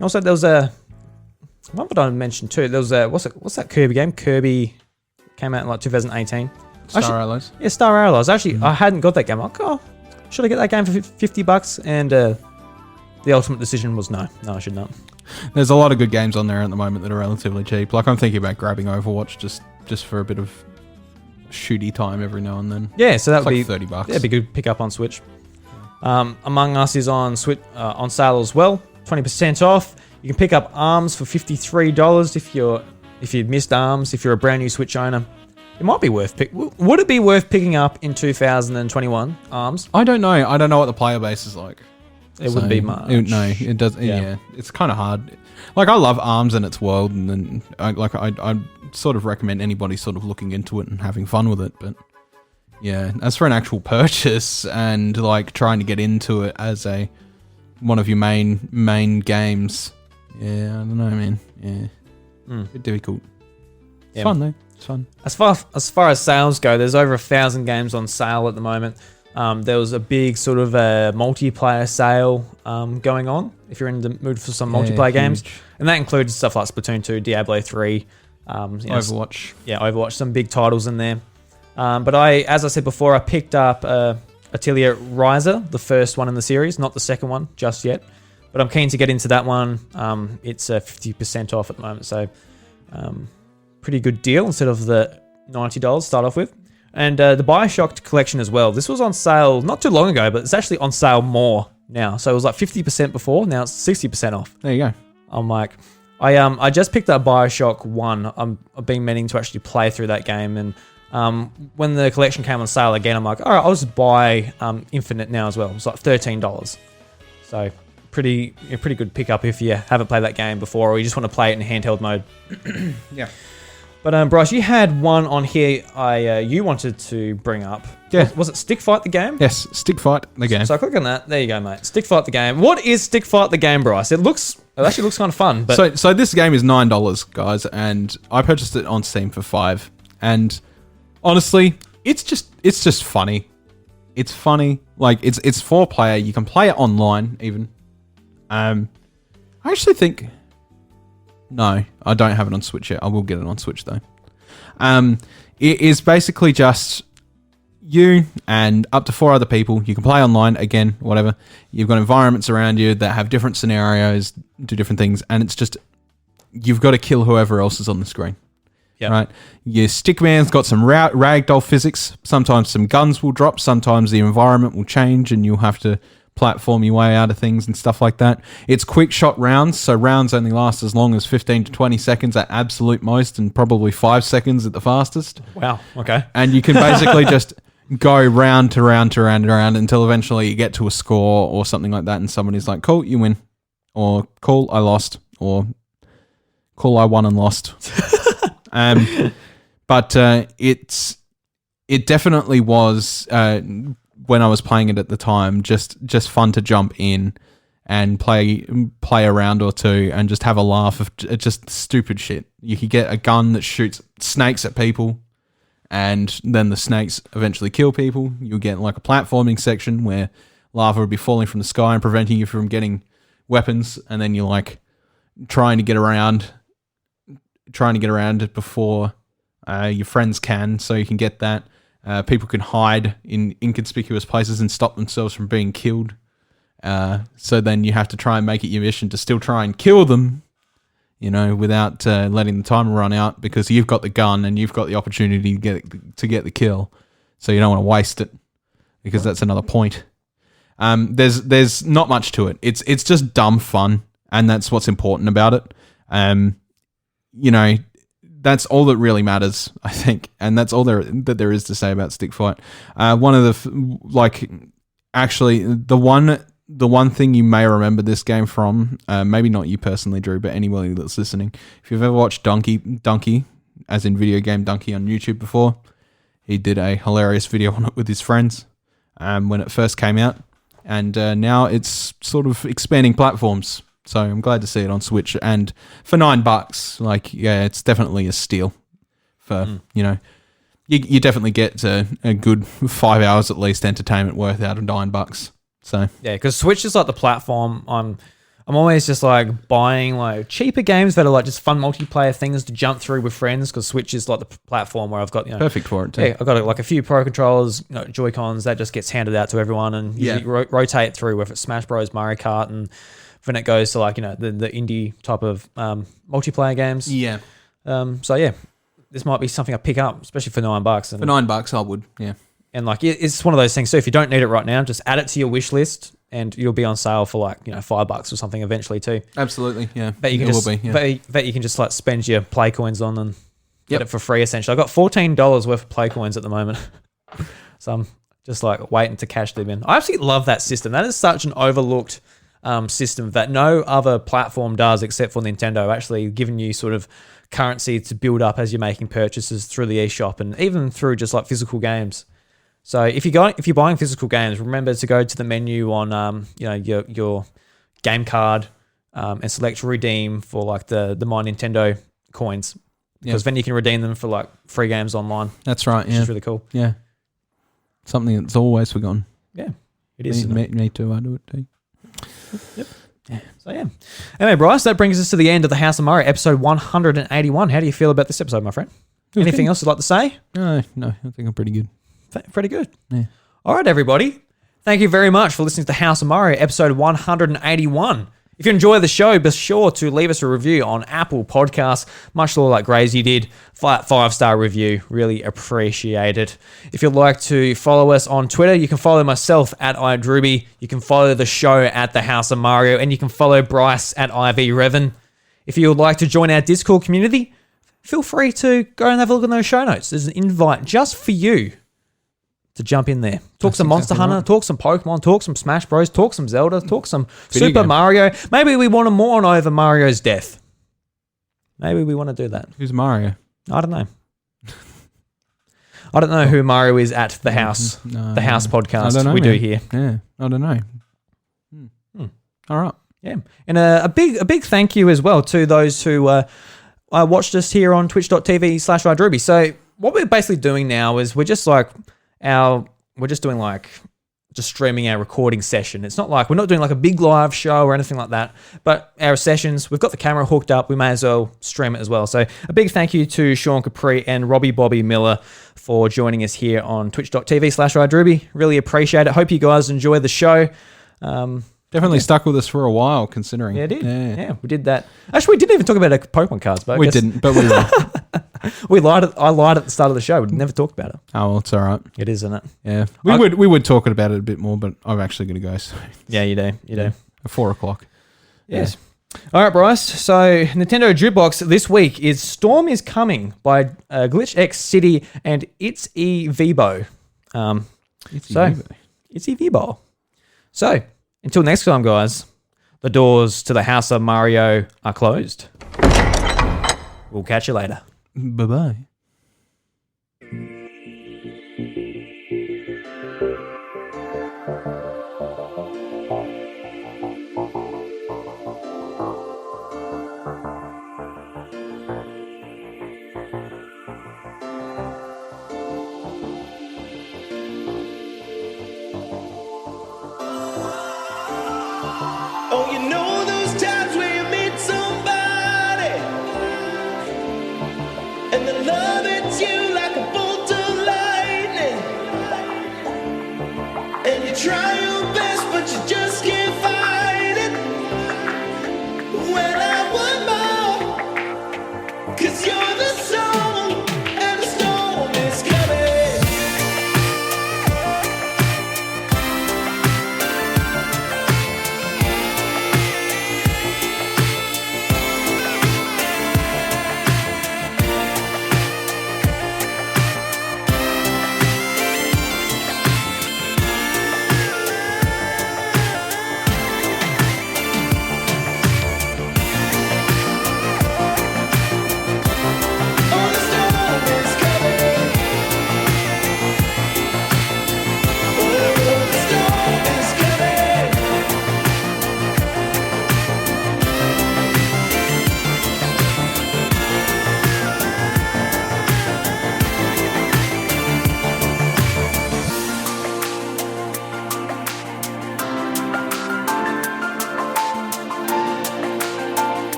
Also, there was one that I mentioned too. There was what's that Kirby game? Kirby came out in like 2018. Star Allies. Yeah, Star Allies. Actually, I hadn't got that game. I'm like, oh, should I get that game for $50? And the ultimate decision was no, I should not. There's a lot of good games on there at the moment that are relatively cheap. Like I'm thinking about grabbing Overwatch just for a bit of shooty time every now and then. Yeah, so that would like be $30. That'd be good to pick up on Switch. Among Us is on on sale as well. 20% off. You can pick up ARMS for $53 if you missed ARMS. If you're a brand new Switch owner, it might be worth Would it be worth picking up in 2021 ARMS? I don't know. I don't know what the player base is like. It wouldn't be much. No, it does. Yeah, it's kind of hard. Like I love ARMS and its world, and then I sort of recommend anybody sort of looking into it and having fun with it. But yeah, as for an actual purchase and like trying to get into it as one of your main games, yeah, I don't know, man. Yeah, bit difficult. It's fun though. It's fun. As far as sales go, there's over 1,000 games on sale at the moment. There was a big sort of multiplayer sale going on if you're in the mood for some multiplayer games, and that included stuff like Splatoon 2, Diablo 3, Overwatch. Overwatch, some big titles in there. But as I said before, I picked up Atelier Riser, the first one in the series, not the second one just yet. But I'm keen to get into that one. It's 50% off at the moment, so pretty good deal instead of the $90 to start off with. And the Bioshock collection as well. This was on sale not too long ago, but it's actually on sale more now. So it was like 50% before, now it's 60% off. There you go. I'm like, I just picked up Bioshock 1. I've been meaning to actually play through that game, and when the collection came on sale again, I'm like, all right, I'll just buy Infinite now as well. It's like $13. So pretty good pickup if you haven't played that game before, or you just want to play it in handheld mode. Yeah. But Bryce, you had one on here you wanted to bring up. Yeah. Was it Stick Fight the game? Yes, Stick Fight the game. So I click on that. There you go, mate. Stick Fight the game. What is Stick Fight the game, Bryce? It actually looks kind of fun. But So this game is $9, guys, and I purchased it on Steam for $5. And honestly, it's just funny. It's funny. Like it's 4-player. You can play it online even. I actually think. No, I don't have it on Switch yet. I will get it on Switch though. It is basically just you and up to 4 other people. You can play online again, whatever. You've got environments around you that have different scenarios, do different things, and it's just you've got to kill whoever else is on the screen. Yep. Right? Your stickman's got some ragdoll physics. Sometimes some guns will drop. Sometimes the environment will change and you'll have to platform your way out of things and stuff like that. It's quick shot rounds, so rounds only last as long as 15 to 20 seconds at absolute most and probably 5 seconds at the fastest. Wow, okay. And you can basically just go round to round to round to round until eventually you get to a score or something like that and somebody's like, cool, you win. Or cool, I lost. Or cool, I won and lost. But it definitely was when I was playing it at the time, just fun to jump in and play a round or two and just have a laugh of just stupid shit. You could get a gun that shoots snakes at people, and then the snakes eventually kill people. You'll get like a platforming section where lava would be falling from the sky and preventing you from getting weapons, and then you're like trying to get around it before your friends can, so you can get that. People can hide in inconspicuous places and stop themselves from being killed. So then you have to try and make it your mission to still try and kill them, without letting the timer run out, because you've got the gun and you've got the opportunity to get the kill. So you don't want to waste it, because that's another point. There's not much to it. It's just dumb fun, and that's what's important about it. That's all that really matters, I think, and that's all that there is to say about Stick Fight. One of the one thing you may remember this game from, maybe not you personally, Drew, but anybody that's listening, if you've ever watched Donkey, as in video game Donkey on YouTube before, he did a hilarious video on it with his friends when it first came out, and now it's sort of expanding platforms. So I'm glad to see it on Switch, and for $9, it's definitely a steal. For you definitely get a good 5 hours at least entertainment worth out of $9. So yeah, because Switch is like the platform. I'm always just like buying like cheaper games that are like just fun multiplayer things to jump through with friends, because Switch is like the platform where I've got perfect for it too. Yeah, I've got like a few Pro controllers, Joy-Cons that just gets handed out to everyone, and you rotate through, whether it's Smash Bros, Mario Kart, and when it goes to like the indie type of multiplayer games. Yeah. So yeah, this might be something I pick up, especially for $9. And for $9, I would. Yeah. And like it's one of those things. So if you don't need it right now, just add it to your wish list, and you'll be on sale for like $5 or something eventually too. Absolutely. Yeah. Bet you can just like spend your play coins on and get it for free. Essentially, I got $14 worth of play coins at the moment, so I'm just like waiting to cash them in. I absolutely love that system. That is such an overlooked system that no other platform does except for Nintendo, actually giving you sort of currency to build up as you're making purchases through the eShop and even through just like physical games. So if you're buying physical games, remember to go to the menu on your game card and select redeem for like the My Nintendo coins, because then you can redeem them for like free games online. That's right. Which is really cool. Yeah, something that's always forgotten. Yeah, it is. Me too. I do it too. Yep. Yeah. So yeah. Anyway, Bryce, that brings us to the end of the House of Mario, episode 181. How do you feel about this episode, my friend? Anything else you'd like to say? No, I think I'm pretty good. Pretty good. Yeah. All right, everybody. Thank you very much for listening to the House of Mario, episode 181. If you enjoy the show, be sure to leave us a review on Apple Podcasts, much like Grazy did. 5-star review. Really appreciate it. If you'd like to follow us on Twitter, you can follow myself at iDruby. You can follow the show at the House of Mario, and you can follow Bryce at IVRevan. If you would like to join our Discord community, feel free to go and have a look in those show notes. There's an invite just for you to jump in there. Talk some Monster Hunter, talk some Pokemon, talk some Smash Bros, talk some Zelda, talk some Super Mario. Maybe we want to mourn over Mario's death. Maybe we want to do that. Who's Mario? I don't know. I don't know who Mario is at the house. No, the house I podcast don't know, we do man. here. Yeah, I don't know. All right. Yeah, and a big thank you as well to those who watched us here on twitch.tv/RideRuby. So what we're basically doing now is we're just streaming our recording session. It's not like we're not doing like a big live show or anything like that, but our sessions, we've got the camera hooked up. We may as well stream it as well. So a big thank you to Sean Capri and Robbie Bobby Miller for joining us here on twitch.tv/RideRuby. Really appreciate it. Hope you guys enjoy the show. Definitely stuck with us for a while, considering. Yeah, it did. Yeah, we did that. Actually, we didn't even talk about Pokemon cards, but We didn't, but we will. I lied at the start of the show. We never talked about it. Oh, well, it's all right. It is, isn't it? Yeah, we would talk about it a bit more, but I'm actually going to go. So Yeah, you do. at 4:00. Yes. All right, Bryce. So Nintendo Jukebox this week is Storm is Coming by Glitch X City and It's Vivo. It's Vivo. So until next time, guys, the doors to the house of Mario are closed. We'll catch you later. Bye bye. Oh, you know those times.